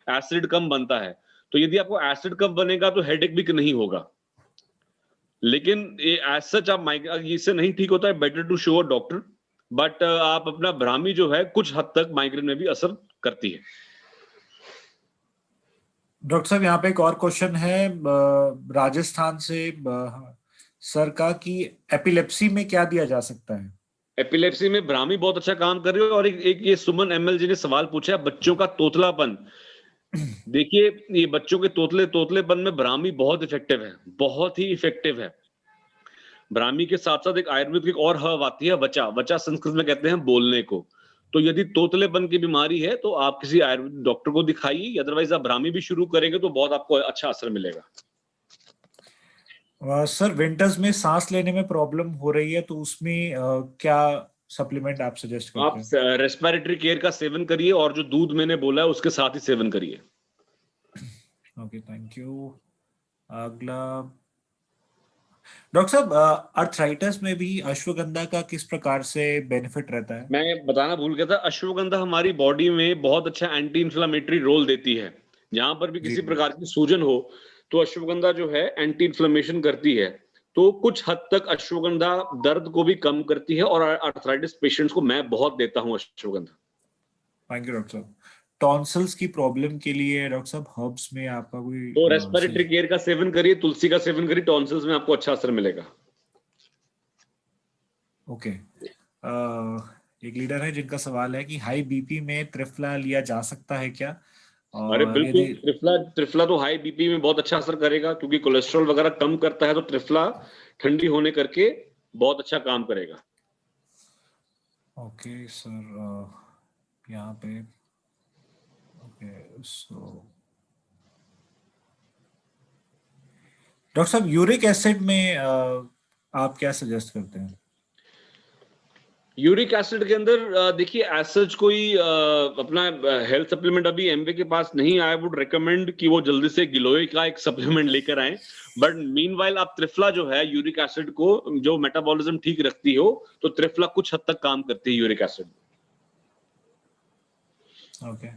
एसिड कम बनता है। तो यदि आपको एसिड कम बनेगा तो हेडेक भी नहीं होगा। लेकिन एज सच आप इससे नहीं ठीक होता है, better to show a doctor. But आप अपना ब्राह्मी जो है कुछ हद तक माइग्रेन में भी असर करती है। डॉक्टर साहब यहाँ पे एक और क्वेश्चन है राजस्थान से सर का, कि एपिलेप्सी में क्या दिया जा सकता है? एपिलेप्सी में ब्राह्मी बहुत अच्छा काम कर रही है। और एक ये सुमन एमएल जी ने सवाल पूछा है, बच्चों का तोतलापन। देखिए, ये बच्चों के तोतलेपन में ब्राह्मी बहुत इफेक्टिव है, बहुत ही इफेक्टिव है। ब्राह्मी के साथ साथ एक आयुर्वेद की एक और हर्ब आती है, वचा। वचा संस्कृत में कहते हैं बोलने को। तो यदि तोतलेपन की बीमारी है तो आप किसी आयुर्वेद डॉक्टर को दिखाइए, अदरवाइज आप ब्राह्मी भी शुरू करेंगे तो बहुत आपको अच्छा असर मिलेगा। सर विंटर्स में सांस लेने में प्रॉब्लम हो रही है, तो उसमें क्या सप्लीमेंट आप सजेस्ट करते आप हैं? रेस्पिरेटरी केयर का सेवन करिए और जो दूध मैंने बोला है उसके साथ ही सेवन करिए। Okay, thank you. अगला, डॉक्टर साहब अर्थराइटिस में भी अश्वगंधा का किस प्रकार से बेनिफिट रहता है? मैं बताना भूल गया था, अश्वगंधा हमारी बॉडी में बहुत अच्छा एंटी इंफ्लेमेटरी रोल देती है। जहां पर भी जी। किसी प्रकार की सूजन हो तो अश्वगंधा जो है एंटी इंफ्लेमेशन करती है। तो कुछ हद तक अश्वगंधा दर्द को भी कम करती है और अर्थराइटिस पेशेंट्स को मैं बहुत देता हूं अश्वगंधा। थैंक यू डॉक्टर साहब। टॉन्सिल्स की प्रॉब्लम के लिए डॉक्टर साहब हर्ब्स में आपका कोई तो रेस्पिरेटरी केयर का सेवन करिए, तुलसी का सेवन करिए, टॉन्सिल्स में आपको अच्छा असर मिलेगा। ओके। एक लीडर है जिनका सवाल है कि हाई बीपी में त्रिफला लिया जा सकता है क्या? अरे और बिल्कुल, यदि त्रिफला तो हाई बीपी में बहुत अच्छा असर करेगा, क्योंकि कोलेस्ट्रॉल वगैरह कम करता है। तो त्रिफला ठंडी होने करके बहुत अच्छा काम करेगा। ओके सर, यहाँ पे ओके सो डॉक्टर साहब यूरिक एसिड में आप क्या सजेस्ट करते हैं? यूरिक एसिड के अंदर देखिए, एज सच कोई अपना हेल्थ सप्लीमेंट अभी एमवे के पास नहीं आया। वुड रिकमेंड कि वो जल्दी से गिलोय का एक सप्लीमेंट लेकर आए। बट मीनवाइल आप त्रिफला जो है यूरिक एसिड को, जो मेटाबॉलिज्म ठीक रखती हो, तो त्रिफला कुछ हद तक काम करती है यूरिक एसिड। ओके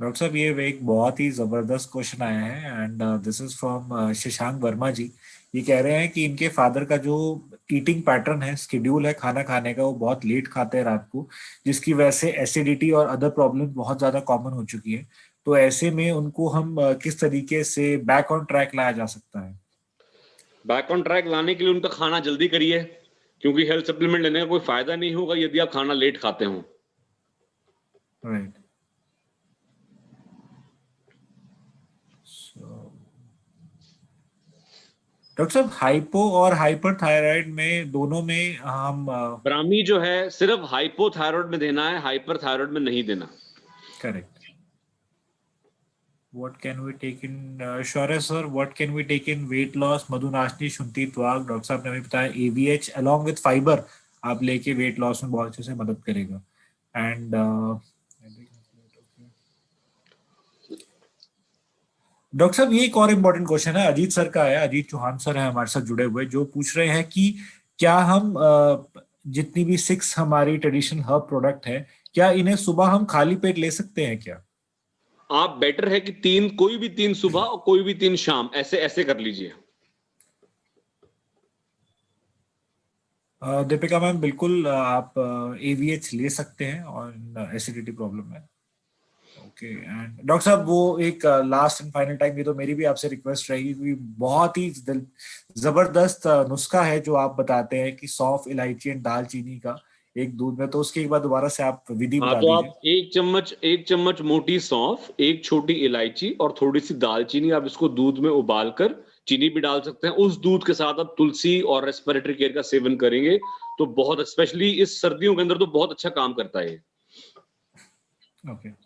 डॉक्टर साहब, ये एक बहुत ही जबरदस्त क्वेश्चन आया है and this is from Shashank Verma ji. ये कह रहे हैं कि इनके फादर का जो ईटिंग पैटर्न है, स्केड्यूल है खाना खाने का, वो बहुत लेट खाते हैं रात को, जिसकी वजह से एसिडिटी और अदर प्रॉब्लम बहुत ज्यादा कॉमन हो चुकी है। तो ऐसे में उनको हम किस तरीके से बैक ऑन ट्रैक लाया जा सकता है? बैक ऑन ट्रैक लाने के लिए उनका खाना जल्दी करिए, क्योंकि हेल्थ सप्लीमेंट लेने का कोई फायदा नहीं होगा यदि आप खाना लेट खाते हो। राइट। सो डॉक्टर साहब, हाइपो और हाइपर थायराइड में दोनों में हम ब्राह्मी जो है सिर्फ हाइपोथायराइड में देना है, हाइपर थायराइड में नहीं देना। Correct. What can we take in Shaurya sir, what can we take in weight loss? मधुनाशनी शुंठी त्वाग, डॉक्टर साहब ने हमें बताया AVH along with fiber आप लेके वेट लॉस में बहुत अच्छे से मदद करेगा। एंड डॉक्टर साहब, ये एक और इम्पोर्टेंट क्वेश्चन है, अजीत सर का है। अजीत चौहान सर है हमारे साथ जुड़े हुए, जो पूछ रहे हैं कि क्या हम जितनी भी 6 हमारी ट्रेडिशनल हर्ब प्रोडक्ट है, क्या इन्हें सुबह हम खाली पेट ले सकते हैं क्या? आप बेटर है कि कोई भी 3 सुबह और कोई भी 3 शाम, ऐसे ऐसे कर लीजिए। दीपिका मैम, बिल्कुल आप AVH ले सकते हैं और एसिडिटी प्रॉब्लम में। ओके एंड डॉक्टर साहब, वो एक लास्ट एंड फाइनल टाइम, ये तो मेरी भी आपसे रिक्वेस्ट रहेगी, क्योंकि बहुत ही जबरदस्त नुस्खा है जो आप बताते हैं कि सौंफ, इलायची एंड दालचीनी का एक दूध में, तो उसके एक बार दोबारा से आप विधि हाँ, बता तो दीजिए। आप एक चम्मच मोटी सौंफ, एक छोटी इलायची और थोड़ी सी दालचीनी, आप इसको दूध में उबाल कर, चीनी भी डाल सकते हैं, उस दूध के साथ आप तुलसी और रेस्पिरेटरी केयर का सेवन करेंगे तो बहुत, स्पेशली इस सर्दियों के अंदर तो बहुत अच्छा काम करता है। ओके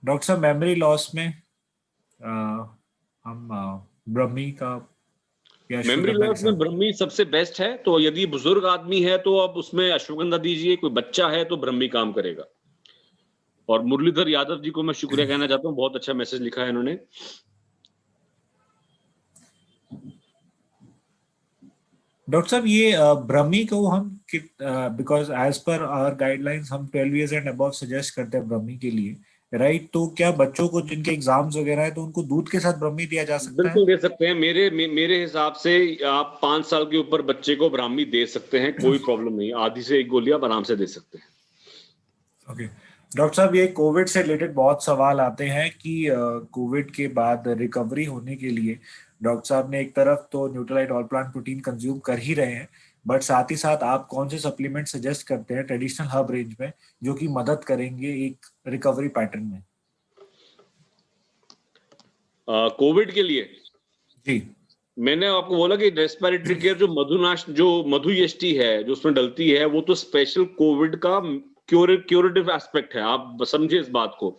डॉक्टर साहब, मेमोरी लॉस में हम ब्रह्मी का क्या शुरू मेमोरी करना लॉस कैसा? में ब्रह्मी सबसे बेस्ट है। तो यदि बुजुर्ग आदमी है तो आप उसमें अश्वगंधा दीजिए, कोई बच्चा है तो ब्रह्मी काम करेगा। और मुरलीधर यादव जी को मैं शुक्रिया कहना चाहता हूँ, बहुत अच्छा मैसेज लिखा है इन्होंने। डॉक्टर साहब, ये ब्रह्मी को हम कि because as per our guidelines हम 12 इयर्स एंड अबव सजेस्ट करते हैं ब्रह्मी के लिए, राइट? तो क्या बच्चों को जिनके एग्जाम्स वगैरह है तो उनको दूध के साथ ब्रह्मी दिया जा सकता है? बिल्कुल दे सकते हैं। मेरे हिसाब से आप 5 साल के ऊपर बच्चे को ब्राह्मी दे सकते हैं, कोई प्रॉब्लम नहीं। आधी से एक गोली आप आराम से दे सकते हैं। ओके डॉक्टर साहब, ये कोविड से रिलेटेड बहुत सवाल आते हैं कि कोविड के बाद रिकवरी होने के लिए डॉक्टर साहब ने एक तरफ तो Nutrilite all plant protein consume कर ही रहे हैं, बट साथ ही साथ आप कौन से सप्लीमेंट सजेस्ट करते हैं ट्रेडिशनल हर्ब रेंज में जो कि मदद करेंगे एक रिकवरी पैटर्न में? कोविड के लिए जी। मैंने आपको बोला कि रेस्पिरेटरी केयर जो मधुनाश जो मधु यष्टि है जो उसमें डलती है, वो तो स्पेशल कोविड का क्यूरेटिव एस्पेक्ट है। आप समझिए इस बात को।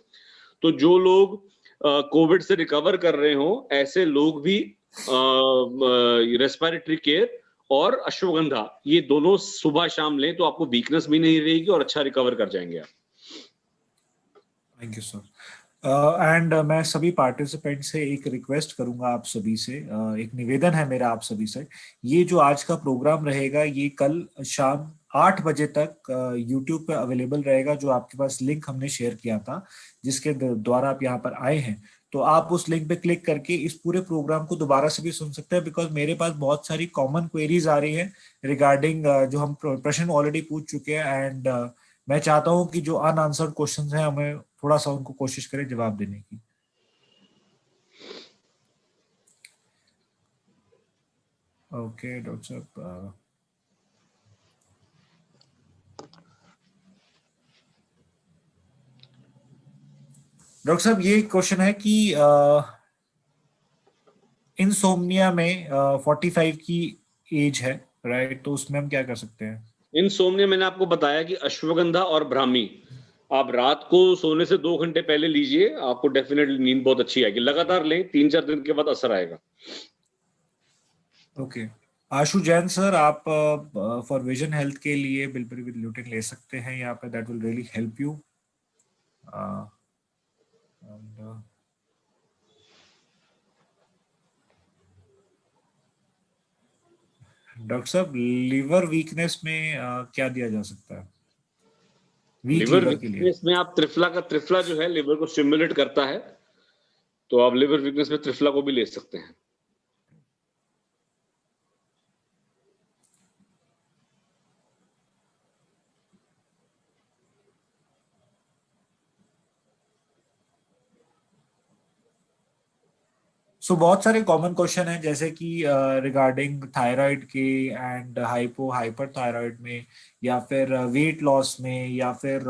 तो जो लोग कोविड से रिकवर कर रहे हो, ऐसे लोग भी रेस्पिरेटरी केयर और अश्वगंधा ये दोनों सुबह शाम लें तो आपको वीकनेस भी नहीं रहेगी और अच्छा रिकवर कर जाएंगे आप। Thank you sir. एंड मैं सभी पार्टिसिपेंट से एक रिक्वेस्ट करूंगा, आप सभी से एक निवेदन है मेरा आप सभी से। ये जो आज का प्रोग्राम रहेगा ये कल शाम 8 बजे तक यूट्यूब पे अवेलेबल रहेगा, जो आपके पास लिंक हमने शेयर किया था जिसके द्वारा आप यहाँ पर आए हैं। तो आप उस लिंक पे क्लिक करके इस पूरे प्रोग्राम को दोबारा से भी सुन सकते हैं, बिकॉज मेरे पास बहुत सारी कॉमन क्वेरीज आ रही है रिगार्डिंग जो हम प्रश्न ऑलरेडी पूछ चुके हैं, एंड मैं चाहता हूँ कि जो अनआंसर्ड क्वेश्चंस हैं हमें थोड़ा सा उनको कोशिश करें जवाब देने की। ओके डॉक्टर साहब, डॉक्टर साहब ये क्वेश्चन है कि इनसोम्निया में 45 की एज है, राइट? तो उसमें हम क्या कर सकते हैं? इनसोम्निया मैंने आपको बताया कि अश्वगंधा और ब्राह्मी आप रात को सोने से 2 घंटे पहले लीजिए, आपको डेफिनेटली नींद बहुत अच्छी आएगी। लगातार लें, 3-4 दिन के बाद असर आएगा। ओके आशु जैन सर, आप फॉर विजन हेल्थ के लिए बिल्कुल भी ल्यूटिन ले सकते हैं यहाँ पे, that will really help you. Doctor साहब लीवर वीकनेस में क्या दिया जा सकता है वीक लिवर लीवर के लिए? वीकनेस में आप त्रिफला जो है लिवर को स्टिमुलेट करता है, तो आप लिवर वीकनेस में त्रिफला को भी ले सकते हैं। सो बहुत सारे कॉमन क्वेश्चन हैं जैसे कि रिगार्डिंग थायराइड के एंड हाइपर थायराइड में, या फिर वेट लॉस में, या फिर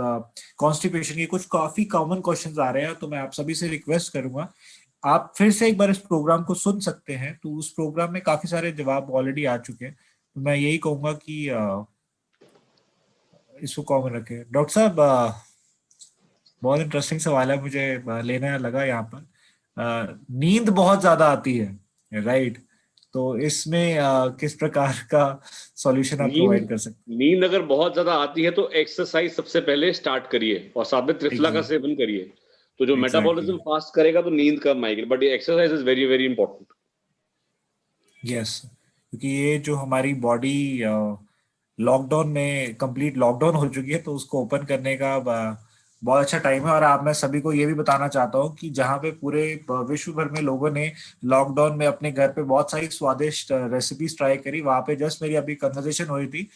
कॉन्स्टिपेशन के कुछ काफी कॉमन क्वेश्चंस आ रहे हैं। तो मैं आप सभी से रिक्वेस्ट करूंगा आप फिर से एक बार इस प्रोग्राम को सुन सकते हैं, तो उस प्रोग्राम में काफी सारे जवाब ऑलरेडी आ चुके हैं। तो मैं यही कहूंगा कि इसको कॉमन रखें। डॉक्टर साहब बहुत इंटरेस्टिंग सवाल है, मुझे लेना लगा यहाँ पर। नींद बहुत ज्यादा आती है, राइट? तो इसमें किस प्रकार का सॉल्यूशन आप नींद प्रोवाइड कर सकते नींद अगर बहुत ज्यादा आती है तो एक्सरसाइज सबसे पहले स्टार्ट करिए और साथ में हैं? त्रिफला का सेवन करिए। तो जो एग्जैक्टली। मेटाबॉलिज्म फास्ट करेगा तो नींद कम आएगी, बट ये exercise is very very important. Yes, क्योंकि ये जो हमारी बॉडी लॉकडाउन में कंप्लीट लॉकडाउन हो चुकी है, तो उसको ओपन करने का बहुत अच्छा टाइम है। और आप मैं सभी को ये भी बताना चाहता हूँ कि जहाँ पे पूरे विश्व भर में लोगों ने लॉकडाउन में अपने घर पे बहुत सारी स्वादिष्ट रेसिपीज ट्राई करी, वहां पे जस्ट मेरी अभी कन्वर्सेशन हुई थी।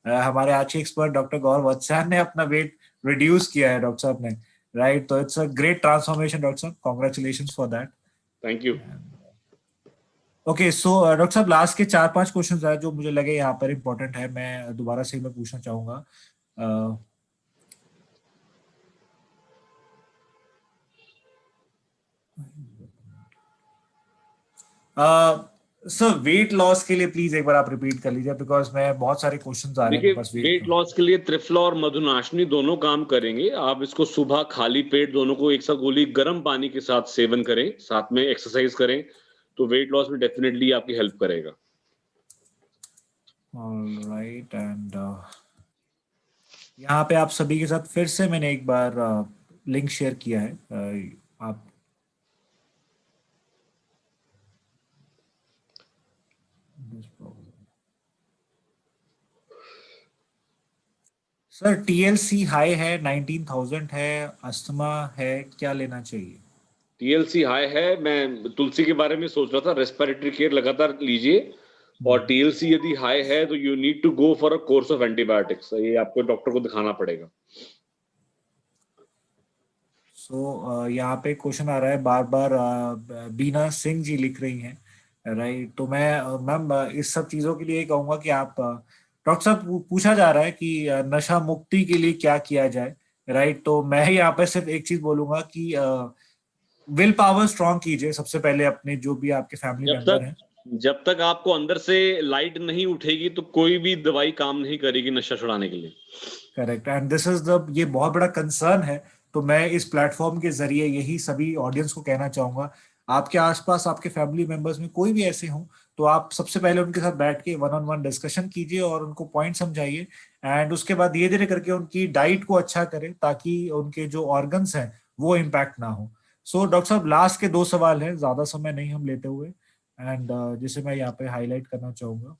हमारे आज के एक्सपर्ट डॉक्टर गौर वत्स्यान ने अपना वेट रिड्यूस किया है डॉक्टर साहब ने, राइट? तो it's a great transformation doctor साहब, congratulation for that. Thank you. Okay so doctor साहब लास्ट के 4-5 क्वेश्चंस है जो मुझे लगे यहाँ पर इंपॉर्टेंट है, मैं दोबारा से मैं पूछना चाहूंगा। सर वेट लॉस के लिए प्लीज एक बार आप रिपीट कर लीजिए, बिकॉज मैं बहुत सारे क्वेश्चंस आ रहे हैं देखिए, मेरे पास वेट वेट लॉस के लिए त्रिफला और मधुनाशनी दोनों काम करेंगे। आप इसको सुबह खाली पेट दोनों को एक साथ गोली गर्म पानी के साथ सेवन करें, साथ में एक्सरसाइज करें, तो वेट लॉस में डेफिनेटली आपकी हेल्प करेगा। राइट। एंड यहाँ पे आप सभी के साथ फिर से मैंने एक बार लिंक शेयर किया है, आप सर टीएलसी हाई है, 19,000 है, अस्थमा है, क्या लेना चाहिए? टीएलसी हाई है, मैं तुलसी के बारे में सोच रहा था, रेस्पिरेटरी केयर लगातार लीजिए। और टीएलसी यदि हाई है तो you need to go for a course of antibiotics, ये आपको डॉक्टर को दिखाना पड़ेगा। यहाँ पे क्वेश्चन आ रहा है बार बार, बीना सिंह जी लिख रही हैं, राइट। तो मैं मैम इस सब चीज़ों के लिए कहूँगा कि आप डॉक्टर साहब, पूछा जा रहा है कि नशा मुक्ति के लिए क्या किया जाए, राइट। तो मैं यहाँ पे सिर्फ एक चीज बोलूंगा कि विल पावर स्ट्रांग कीजिए सबसे पहले, अपने जो भी आपके फैमिली जब मेंबर तक हैं। जब तक आपको अंदर से लाइट नहीं उठेगी तो कोई भी दवाई काम नहीं करेगी नशा छुड़ाने के लिए। Correct, and this is the, ये बहुत बड़ा कंसर्न है। तो मैं इस प्लेटफॉर्म के जरिए यही सभी ऑडियंस को कहना चाहूंगा, आपके आसपास आपके फैमिली मेंबर्स में कोई भी ऐसे हों, तो आप सबसे पहले उनके साथ बैठ के वन ऑन वन डिस्कशन कीजिए और उनको पॉइंट समझाइए। एंड उसके बाद धीरे धीरे करके उनकी डाइट को अच्छा करें, ताकि उनके जो ऑर्गन्स हैं वो इम्पैक्ट ना हो। सो डॉक्टर साहब, लास्ट के 2 सवाल हैं, ज्यादा समय नहीं हम लेते हुए, एंड जिसे मैं यहाँ पे हाईलाइट करना चाहूंगा।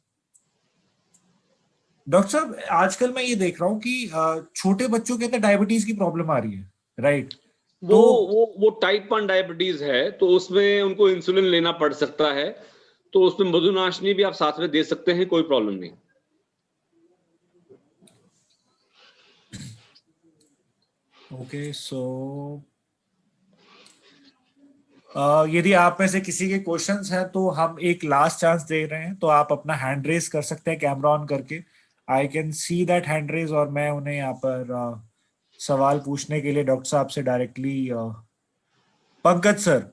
डॉक्टर साहब, आजकल मैं ये देख रहा हूँ कि छोटे बच्चों के अंदर डायबिटीज की प्रॉब्लम आ रही है, राइट। वो तो वो टाइप 1 डायबिटीज है, तो उसमें उनको इंसुलिन लेना पड़ सकता है, तो उसमें मधुनाशनी भी आप साथ में दे सकते हैं, कोई प्रॉब्लम नहीं। ओके, सो यदि आप में से किसी के क्वेश्चंस हैं तो हम एक लास्ट चांस दे रहे हैं, तो आप अपना हैंड रेज कर सकते हैं कैमरा ऑन करके। I can see that hand raise, और मैं उन्हें यहाँ पर सवाल पूछने के लिए डॉक्टर साहब से directly, Pankaj sir,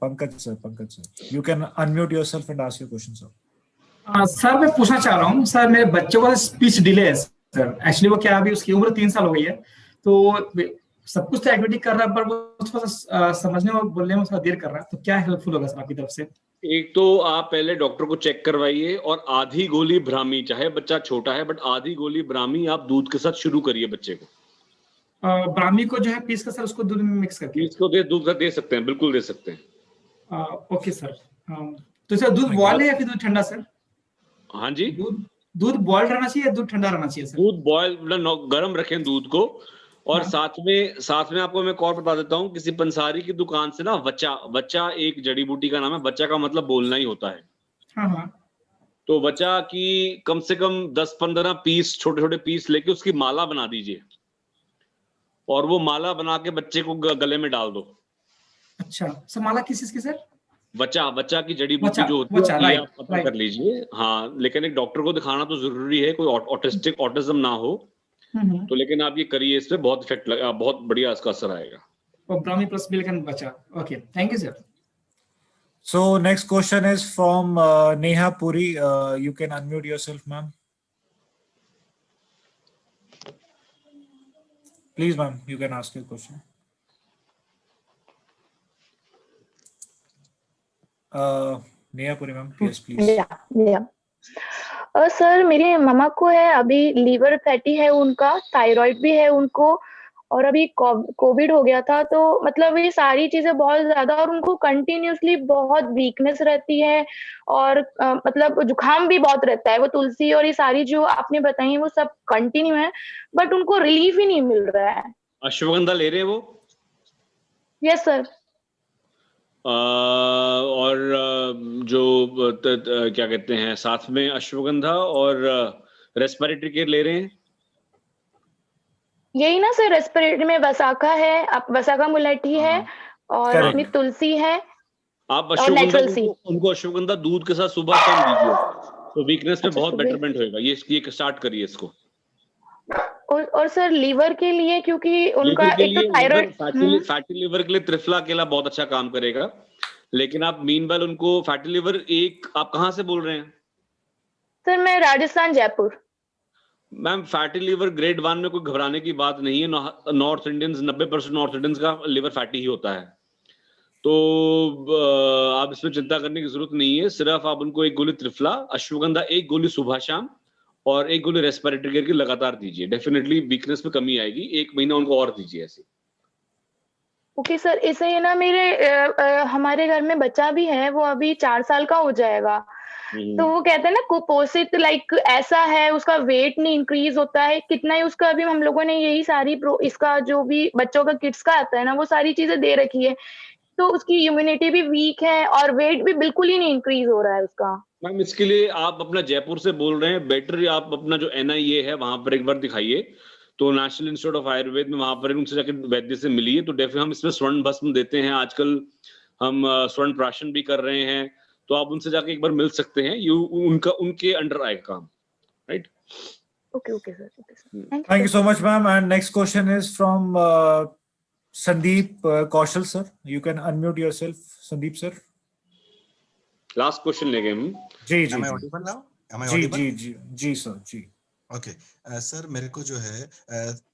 you can unmute yourself and ask your question sir. Sir मैं पूछना चाह रहा हूँ सर, मेरे बच्चे को स्पीच डिले है सर। एक्चुअली वो क्या, अभी उसकी उम्र 3 साल हो गई है, तो सब कुछ तो एक्टिविटी कर रहा है, पर वो थोड़ा सा समझने और बोलने में थोड़ा देर कर रहा है। तो क्या हेल्पफुल होगा सर आपकी तरफ से? एक तो आप पहले डॉक्टर को चेक करवाइए, और आधी गोली ब्राह्मी, चाहे बच्चा छोटा है बट आधी गोली ब्राह्मी आप दूध के साथ शुरू करिए बच्चे को। ब्राह्मी को जो है पीस कर सर उसको दूध में मिक्स करके? इसको दूध का दे सकते हैं, बिल्कुल दे सकते हैं। Okay sir. तो सर दूध बॉयल है या फिर दूध ठंडा सर? हाँ जी, दूध दूध बॉयल रहना चाहिए या दूध ठंडा रहना चाहिए सर? दूध बॉयल गर्म रखें दूध को। और हाँ। साथ में आपको मैं एक और बता देता हूँ, किसी पंसारी की दुकान से ना बच्चा एक जड़ी बूटी का नाम है, बच्चा का मतलब बोलना ही होता है। हाँ हाँ। तो बच्चा की कम से कम 10-15 पीस, छोटे छोटे पीस लेके उसकी माला बना दीजिए, और वो माला बना के बच्चे को गले में डाल दो। अच्छा सर, माला किस चीज की सर? बच्चा की जड़ी बूटी जो होती है, ये आप पता कर लीजिए। हाँ, लेकिन एक डॉक्टर को दिखाना तो जरूरी है, कोई ऑटिज्म ना हो। तो लेकिन आप ये करिए, इससे बहुत इफेक्ट लगा, बहुत बढ़िया इसका असर आएगा। और ब्राह्मी प्लस मिल्क एंड बच्चा। Okay, thank you sir. So next question is from Neha Puri. You can unmute yourself, ma'am. Please, ma'am, you can ask your question. Neha Puri, ma'am, yes, please. या sir, मेरे मामा को है, अभी liver fatty है उनका, thyroid भी है उनको, और अभी कोविड हो गया था। तो मतलब ये सारी चीजें बहुत ज्यादा, और उनको कंटिन्यूअसली बहुत वीकनेस रहती है, और मतलब जुकाम भी बहुत रहता है। वो तुलसी और ये सारी जो आपने बताई वो सब कंटिन्यू है, बट उनको रिलीफ ही नहीं मिल रहा है। अश्वगंधा ले रहे हैं वो? Yes sir. और क्या कहते हैं, साथ में अश्वगंधा और रेस्पिरेटरी केयर ले रहे हैं? यही ना सर, रेस्पिरेटरी में वसाखा है, वसाखा मुलेठी है, और अपनी तुलसी है। आप उनको अश्वगंधा दूध के साथ सुबह शाम दीजिए, तो वीकनेस पे बहुत बेटरमेंट होएगा। ये स्टार्ट करिए इसको। और सर लीवर के लिए, क्योंकि उनका एक तो थायराइड, फैटी लिवर के लिए त्रिफला केला बहुत अच्छा काम करेगा। लेकिन आप मीनवाइल उनको फैटी लिवर, आप कहाँ से बोल रहे हैं? सर मैं Rajasthan, Jaipur. Ma'am, fatty liver grade 1 में कोई घबराने की बात नहीं है। नॉर्थ इंडियंस, 90% नॉर्थ इंडियंस का लिवर फैटी ही होता है। तो आप इसमें चिंता करने की जरूरत नहीं है। सिर्फ आप उनको एक गोली त्रिफला, अश्वगंधा एक गोली सुबह शाम, और एक गोली रेस्पिरेटरी केयर की लगातार दीजिए। डेफिनेटली वीकनेस में कमी आएगी। 1 महीना उनको और दीजिए ऐसे। ओके सर, इसे ना मेरे हमारे घर में बच्चा भी है, वो अभी 4 साल का हो जाएगा। तो वो कहते हैं ना कुपोषित लाइक ऐसा है, उसका वेट नहीं इंक्रीज होता है कितना ही उसका। अभी हम लोगों ने यही सारी इसका जो भी बच्चों का किड्स का आता है ना, वो सारी चीजें दे रखी है, तो उसकी इम्यूनिटी भी वीक है और वेट भी बिल्कुल ही नहीं इंक्रीज हो रहा है उसका। मैम इसके लिए आप अपना जयपुर से बोल रहे हैं, बेटर आप अपना जो NIA है वहां पर एक बार दिखाइए, तो नेशनल इंस्टीट्यूट ऑफ आयुर्वेद में, वहां पर उनसे जाकर वैद्य से मिलिए, तो डेफिनेटली हम इसमें स्वर्ण भस्म देते हैं आजकल, हम स्वर्ण प्राशन भी कर रहे हैं, तो आप उनसे जाके एक बार मिल सकते हैं, उनके अंडर आएगा काम, right? Okay sir, okay sir, thank you so much ma'am. And next question is from Sandeep Kaushal sir, you can unmute yourself Sandeep sir. Last question लेंगे हम। जी जी Am I audible now? Am I जी audible? जी जी जी सर जी। Okay sir, मेरे को जो है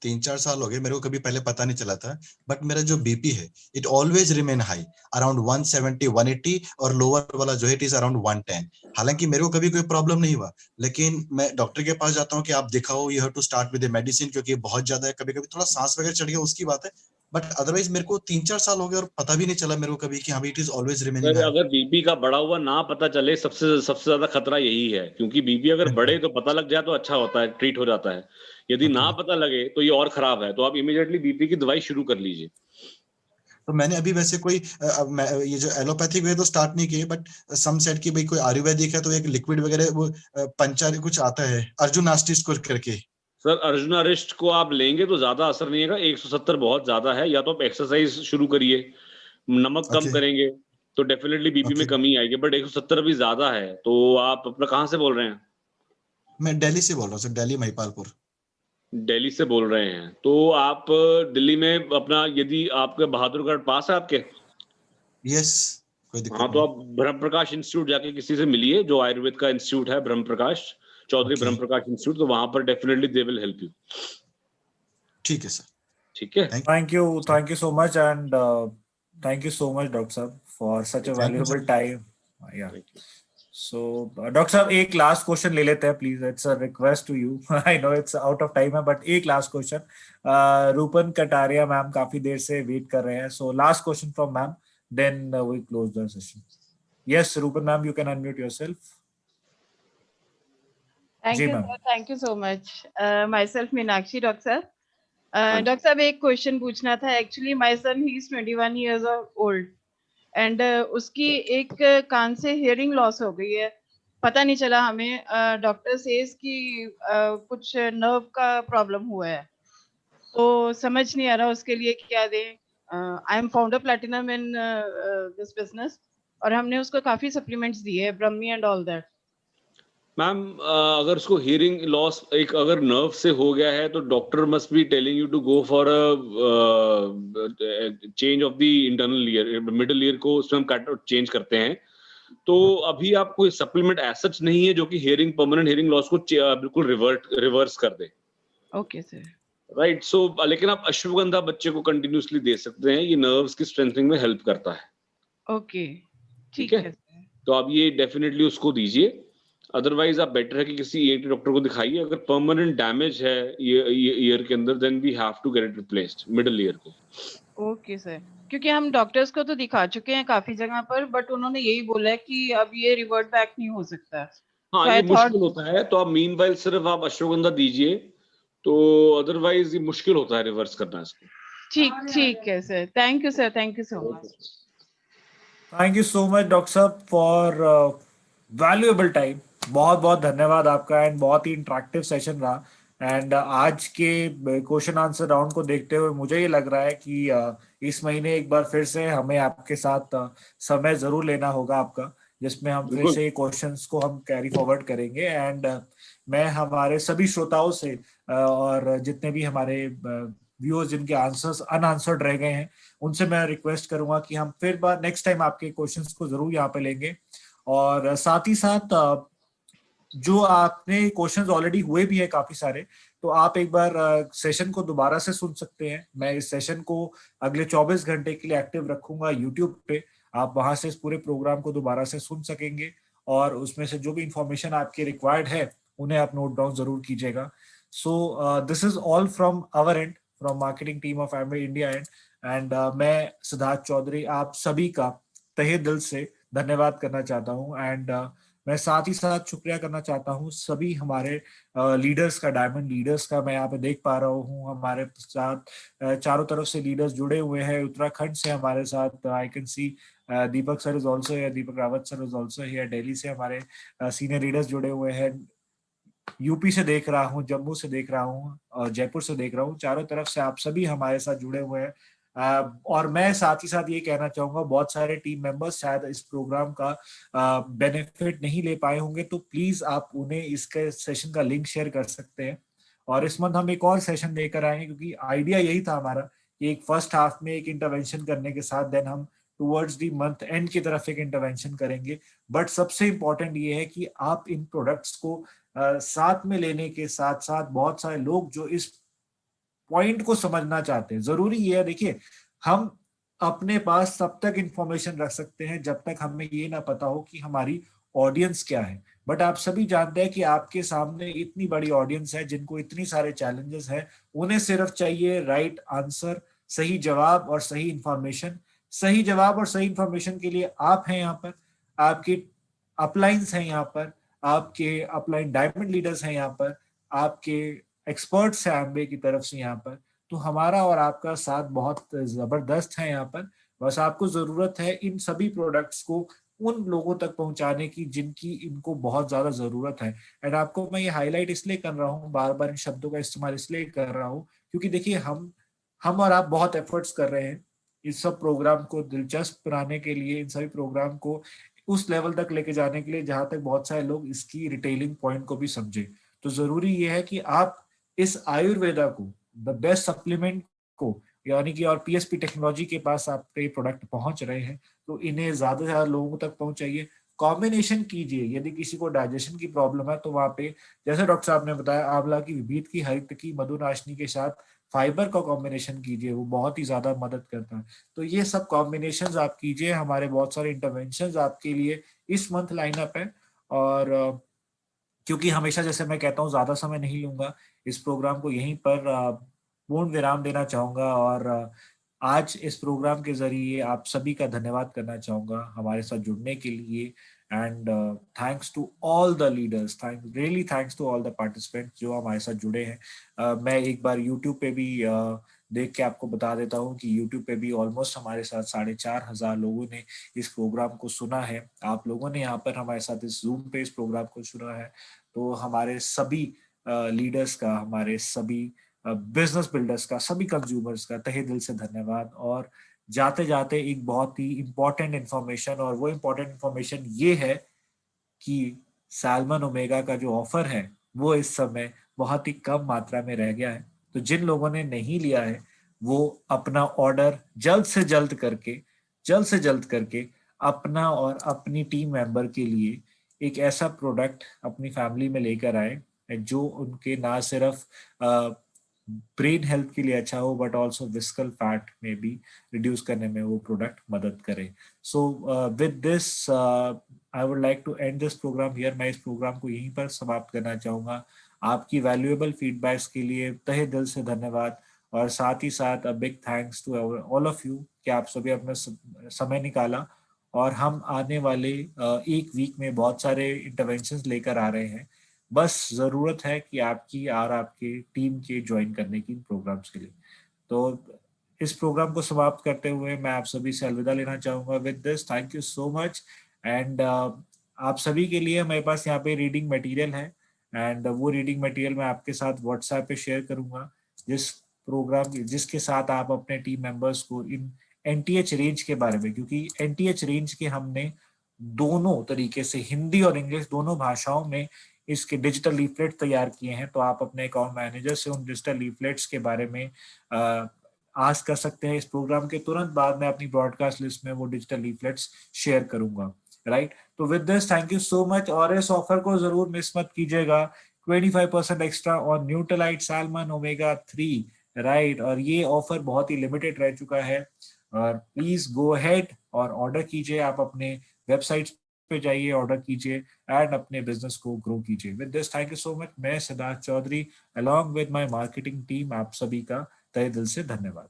3-4 साल हो गए, मेरे को कभी पहले पता नहीं चला था, बट मेरा जो बीपी है it always remain high around 170 180 और लोअर वाला जो है इट इज अराउंड 110। हालांकि मेरे को कभी कोई प्रॉब्लम नहीं हुआ, लेकिन मैं डॉक्टर के पास जाता हूँ कि आप दिखाओ, you have to start with medicine, क्योंकि बहुत ज्यादा है, कभी कभी थोड़ा सांस वगैरह चढ़ गया उसकी बात है, बट अदरवाइज मेरे को 3-4 साल हो गए और पता भी नहीं चला मेरे को कभी कि हाँ it is always remaining high. अगर बीपी का बढ़ा हुआ ना पता चले, सबसे ज्यादा खतरा यही है, क्योंकि बीपी अगर बढ़े तो पता लग जाए तो अच्छा होता है, ट्रीट हो जाता है, यदि ना पता लगे तो ये और खराब है, तो आप इमीडिएटली बीपी की दवाई शुरू कर लीजिए। तो मैंने अभी वैसे कोई ये जो एलोपैथिक वे तो स्टार्ट नहीं किए, बट सम सेट की भाई कोई आयुर्वेदिक है तो एक लिक्विड वगैरह वो पंचारी कुछ आता है अर्जुन आस्टिस करके। सर अर्जुन अरिस्ट को आप लेंगे तो ज्यादा असर नहीं है, 170 बहुत ज्यादा है, या तो आप एक्सरसाइज शुरू करिए, नमक कम करेंगे तो डेफिनेटली बीपी में कमी आएगी, बट 170 भी ज्यादा है। तो आप अपना कहाँ से बोल रहे हैं? मैं दिल्ली से बोल रहा हूँ सर, दिल्ली महिपालपुर। दिल्ली से बोल रहे हैं, तो आप दिल्ली में अपना, यदि आपके बहादुरगढ़ पास है आपके? यस, कोई दिक्कत हाँ, तो आप ब्रह्म प्रकाश इंस्टीट्यूट जाके किसी से मिलिए, जो आयुर्वेद का इंस्टीट्यूट है, ब्रह्म प्रकाश चौधरी ब्रह्म प्रकाश इंस्टीट्यूट, तो वहां पर definitely they will help you. ठीक है सर। ठीक है, thank you so much and thank you so much doctor साहब for such a valuable time. Yeah so doctor साहब एक लास्ट क्वेश्चन ले लेते हैं please, it's a request to you, I know it's out of time है, but एक last question. Rupan Kataria ma'am काफी देर से वेट कर रहे हैं, so last question from ma'am, then we close the session. Yes Rupan ma'am, you can unmute yourself. Thank you sir, thank you so much. Myself Meenakshi. Doctor साहब, doctor साहब एक question पूछना था। Actually my son he is 21 years old and उसकी एक कान से hearing loss हो गई है, पता नहीं चला हमें। डॉक्टर सेज कि कुछ नर्व का प्रॉब्लम हुआ है, तो समझ नहीं आ रहा उसके लिए क्या दें। I am founder platinum in this business, और हमने उसको काफी सप्लीमेंट्स दिए हैं, ब्रह्मी एंड ऑल दैट। मैम अगर उसको हियरिंग लॉस एक अगर नर्व से हो गया है, तो doctor must be telling you to go for change of the internal ear, middle ear को उसमें हम चेंज करते हैं। तो अभी आप कोई सप्लीमेंट एसच नहीं है जो कि हियरिंग, परमानेंट हियरिंग लॉस को बिल्कुल रिवर्स कर दे। Okay sir, right. सो लेकिन आप अश्वगंधा बच्चे को कंटिन्यूसली दे सकते हैं, ये नर्व्स की स्ट्रेंथनिंग में हेल्प करता है। ओके, ठीक है। तो आप ये डेफिनेटली उसको दीजिए, अदरवाइज आप बेटर है कि किसी ENT डॉक्टर को दिखाइए। अगर परमानेंट डैमेज है ये ईयर के अंदर, then we have to get it replaced, middle ear को। ओके सर, क्योंकि हम डॉक्टर्स को तो दिखा चुके हैं काफी जगह पर, बट उन्होंने यही बोला है कि अब ये रिवर्ट बैक नहीं हो सकता। हाँ, ये मुश्किल होता है, तो आप मीनवाइल सिर्फ आप अश्वगंधा दीजिए, तो अदरवाइज ये मुश्किल होता है रिवर्स करना इसको। ठीक है sir, thank you sir, thank you so much. Thank you so much doctor साहब फॉर वैल्यूएबल टाइम, बहुत बहुत धन्यवाद आपका, एंड बहुत ही इंटरेक्टिव सेशन रहा। एंड आज के क्वेश्चन आंसर राउंड को देखते हुए मुझे ये लग रहा है कि इस महीने एक बार फिर से हमें आपके साथ समय जरूर लेना होगा आपका, जिसमें हम फिर से क्वेश्चंस को हम कैरी फॉरवर्ड करेंगे। एंड मैं हमारे सभी श्रोताओं से और जितने भी हमारे व्यूअर्स जिनके आंसर्स अनआंसर्ड रह गए हैं, उनसे मैं रिक्वेस्ट करूंगा कि हम फिर बार नेक्स्ट टाइम आपके क्वेश्चंस को जरूर यहाँ पे लेंगे। और साथ ही साथ जो आपने क्वेश्चंस ऑलरेडी हुए भी है काफी सारे, तो आप एक बार सेशन को दोबारा से सुन सकते हैं। मैं इस सेशन को अगले 24 घंटे के लिए एक्टिव रखूंगा यूट्यूब पे, आप वहां से इस पूरे प्रोग्राम को दोबारा से सुन सकेंगे, और उसमें से जो भी इंफॉर्मेशन आपकी रिक्वायर्ड है उन्हें आप नोट डाउन जरूर कीजिएगा। So this is all from our and, from marketing team of Amway India and मैं सिद्धार्थ चौधरी आप सभी का तहे दिल से धन्यवाद करना चाहता हूँ। एंड मैं साथ ही साथ शुक्रिया करना चाहता हूँ सभी हमारे लीडर्स का, डायमंड लीडर्स का। मैं यहाँ पे देख पा रहा हूँ हमारे साथ चारों तरफ से लीडर्स जुड़े हुए हैं। उत्तराखंड से हमारे साथ आई can C Deepak sir is also here, Deepak Rawat sir is also here. Delhi से हमारे सीनियर लीडर्स जुड़े हुए हैं। यूपी से देख रहा हूँ, जम्मू से देख रहा हूँ और जयपुर से देख रहा हूँ। चारों तरफ से आप सभी हमारे साथ जुड़े हुए हैं। और मैं साथ ही साथ ये कहना चाहूंगा, बहुत सारे टीम मेंबर्स शायद इस प्रोग्राम का बेनिफिट नहीं ले पाए होंगे, तो प्लीज आप उन्हें इसके सेशन का लिंक शेयर कर सकते हैं। और इस मंथ हम एक और सेशन लेकर आएंगे, क्योंकि आइडिया यही था हमारा कि एक फर्स्ट हाफ में एक इंटरवेंशन करने के साथ देन हम टुवर्ड्स दी मंथ एंड की तरफ एक इंटरवेंशन करेंगे। बट सबसे इंपॉर्टेंट ये है कि आप इन प्रोडक्ट्स को साथ में लेने के साथ साथ बहुत सारे लोग जो इस पॉइंट को समझना चाहते हैं, जरूरी ये है, देखिए हम अपने पास तब तक इंफॉर्मेशन रख सकते हैं जब तक हमें ये ना पता हो कि हमारी ऑडियंस क्या है। बट आप सभी जानते हैं कि आपके सामने इतनी बड़ी ऑडियंस है जिनको इतनी सारे चैलेंजेस है, उन्हें सिर्फ चाहिए राइट आंसर, सही जवाब और सही इंफॉर्मेशन। सही जवाब और सही इंफॉर्मेशन के लिए आप हैं यहाँ पर, आपके अपलाइंस हैं यहाँ पर, आपके अपलाइन डायमंड लीडर्स हैं यहाँ पर, आपके एक्सपर्ट्स हैं एमबीए की तरफ से यहाँ पर। तो हमारा और आपका साथ बहुत जबरदस्त है यहाँ पर। बस आपको जरूरत है इन सभी प्रोडक्ट्स को उन लोगों तक पहुंचाने की जिनकी इनको बहुत ज्यादा जरूरत है। एंड आपको मैं ये हाईलाइट इसलिए कर रहा हूँ, बार बार इन शब्दों का इस्तेमाल इसलिए कर रहा हूँ, क्योंकि देखिए हम और आप बहुत एफर्ट्स कर रहे हैं इस सब प्रोग्राम को दिलचस्प बनाने के लिए, इन सभी प्रोग्राम को उस लेवल तक लेके जाने के लिए जहां तक बहुत सारे लोग इसकी रिटेलिंग पॉइंट को भी समझे। तो जरूरी ये है कि आप इस आयुर्वेदा को, द बेस्ट सप्लीमेंट को, यानी कि और पीएसपी टेक्नोलॉजी के पास आपके प्रोडक्ट पहुंच रहे हैं, तो इन्हें ज्यादा से ज्यादा लोगों तक पहुंचाइए। कॉम्बिनेशन कीजिए, यदि किसी को डाइजेशन की प्रॉब्लम है तो वहां पे जैसे डॉक्टर साहब ने बताया, आंवला की, विभीत की, हरित की, मधुनाशनी के साथ फाइबर का कॉम्बिनेशन कीजिए, वो बहुत ही ज्यादा मदद करता है। तो ये सब कॉम्बिनेशंस आप कीजिए। हमारे बहुत सारे इंटरवेंशंस आपके लिए इस मंथ लाइनअप है। और क्योंकि हमेशा जैसे मैं कहता हूँ ज्यादा समय नहीं लूंगा, इस प्रोग्राम को यहीं पर पूर्ण विराम देना चाहूंगा। और आज इस प्रोग्राम के जरिए आप सभी का धन्यवाद करना चाहूंगा हमारे साथ जुड़ने के लिए। And thanks to all the leaders, really thanks to all the participants जो हमारे साथ जुड़े हैं। मैं एक बार यूट्यूब पे भी देख के आपको बता देता हूँ कि यूट्यूब पे भी ऑलमोस्ट हमारे साथ 4,500 लोगों ने इस प्रोग्राम को सुना है। आप लोगों ने यहाँ पर हमारे साथ इस जूम पे इस प्रोग्राम को सुना है। तो हमारे सभी लीडर्स का, हमारे सभी बिजनेस बिल्डर्स का, सभी कंज्यूमर्स का तहे दिल से धन्यवाद। और जाते जाते एक बहुत ही इंपॉर्टेंट इंफॉर्मेशन, और वो इंपॉर्टेंट इंफॉर्मेशन ये है कि सैल्मन ओमेगा का जो ऑफर है वो इस समय बहुत ही कम मात्रा में रह गया है। तो जिन लोगों ने नहीं लिया है वो अपना ऑर्डर जल्द से जल्द करके अपना और अपनी टीम मेंबर के लिए एक ऐसा प्रोडक्ट अपनी फैमिली में लेकर आए जो उनके ना सिर्फ ब्रेन हेल्थ के लिए अच्छा हो, बट ऑल्सो विस्कल फैट में भी रिड्यूस करने में वो प्रोडक्ट मदद करे। So with this I would like to end this program here. मैं इस प्रोग्राम को यहीं पर समाप्त करना चाहूंगा। आपकी वैल्यूएबल फीडबैक्स के लिए तहे दिल से धन्यवाद। और साथ ही साथ a big thanks to all of you कि आप सभी अपना समय निकाला। और हम आने वाले एक वीक में बहुत सारे इंटरवेंशंस लेकर आ रहे हैं। बस जरूरत है कि आपकी और आपके टीम के ज्वाइन करने की प्रोग्राम्स के लिए। तो इस प्रोग्राम को समाप्त करते हुए मैं आप सभी से अलविदा लेना चाहूंगा। With this thank you so much. And आप सभी के लिए मेरे पास यहाँ पे रीडिंग मटेरियल है। एंड वो रीडिंग मटेरियल मैं आपके साथ व्हाट्सएप पे शेयर करूंगा, जिसके साथ आप अपने टीम मेंबर्स को इन एनटीएच रेंज के बारे में, क्योंकि एनटीएच रेंज के हमने दोनों तरीके से, हिंदी और इंग्लिश दोनों भाषाओं में इसके डिजिटल लीफलेट तैयार किए हैं। तो आप अपने अकाउंट मैनेजर से उन डिजिटल लीफलेट्स के बारे में आस्क कर सकते हैं। इस प्रोग्राम के तुरंत बाद मैं अपनी ब्रॉडकास्ट लिस्ट में वो डिजिटल लीफलेट्स शेयर करूंगा। राइट, तो with this thank you so much. और इस ऑफर को जरूर मिस मत कीजिएगा, 25% extra on Nutrilite salmon omega 3। Right, और ये ऑफर बहुत ही लिमिटेड रह चुका है। और प्लीज गो अहेड और ऑर्डर कीजिए। आप अपने वेबसाइट पे जाइए, ऑर्डर कीजिए एंड अपने बिजनेस को ग्रो कीजिए। With this thank you so much. मैं Siddharth Chaudhary along with my marketing team आप सभी का तहे दिल से धन्यवाद।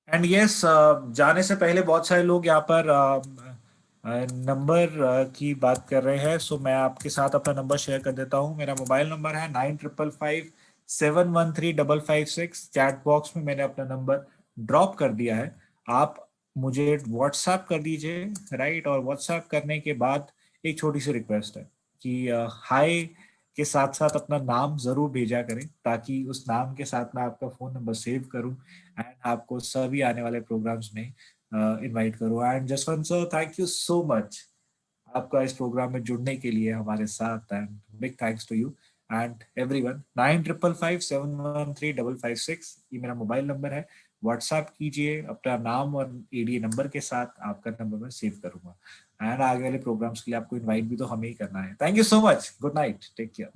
एंड यस, जाने से पहले बहुत सारे लोग यहाँ पर नंबर की बात कर रहे हैं, सो मैं आपके साथ अपना नंबर शेयर कर देता हूँ। मेरा मोबाइल नंबर है 9555713556। चैट बॉक्स में मैंने अपना नंबर ड्रॉप कर दिया है, आप मुझे व्हाट्सएप कर दीजिए, राइट। और व्हाट्सएप करने के बाद एक छोटी सी रिक्वेस्ट है कि हाय के साथ साथ अपना नाम जरूर भेजा करें, ताकि उस नाम के साथ मैं आपका फोन नंबर सेव करूं एंड आपको सभी आने वाले प्रोग्राम्स में इनवाइट करूं। And Jaswant sir, thank you so much आपका इस प्रोग्राम में जुड़ने के लिए हमारे साथ, and big thanks to you and everyone. 9555713556 ये मेरा मोबाइल नंबर है, व्हाट्सएप कीजिए अपना नाम और एडीए नंबर के साथ, आपका नंबर मैं सेव करूंगा। एंड आगे वाले प्रोग्राम्स के लिए आपको इनवाइट भी तो हमें ही करना है। Thank you so much, good night, take care.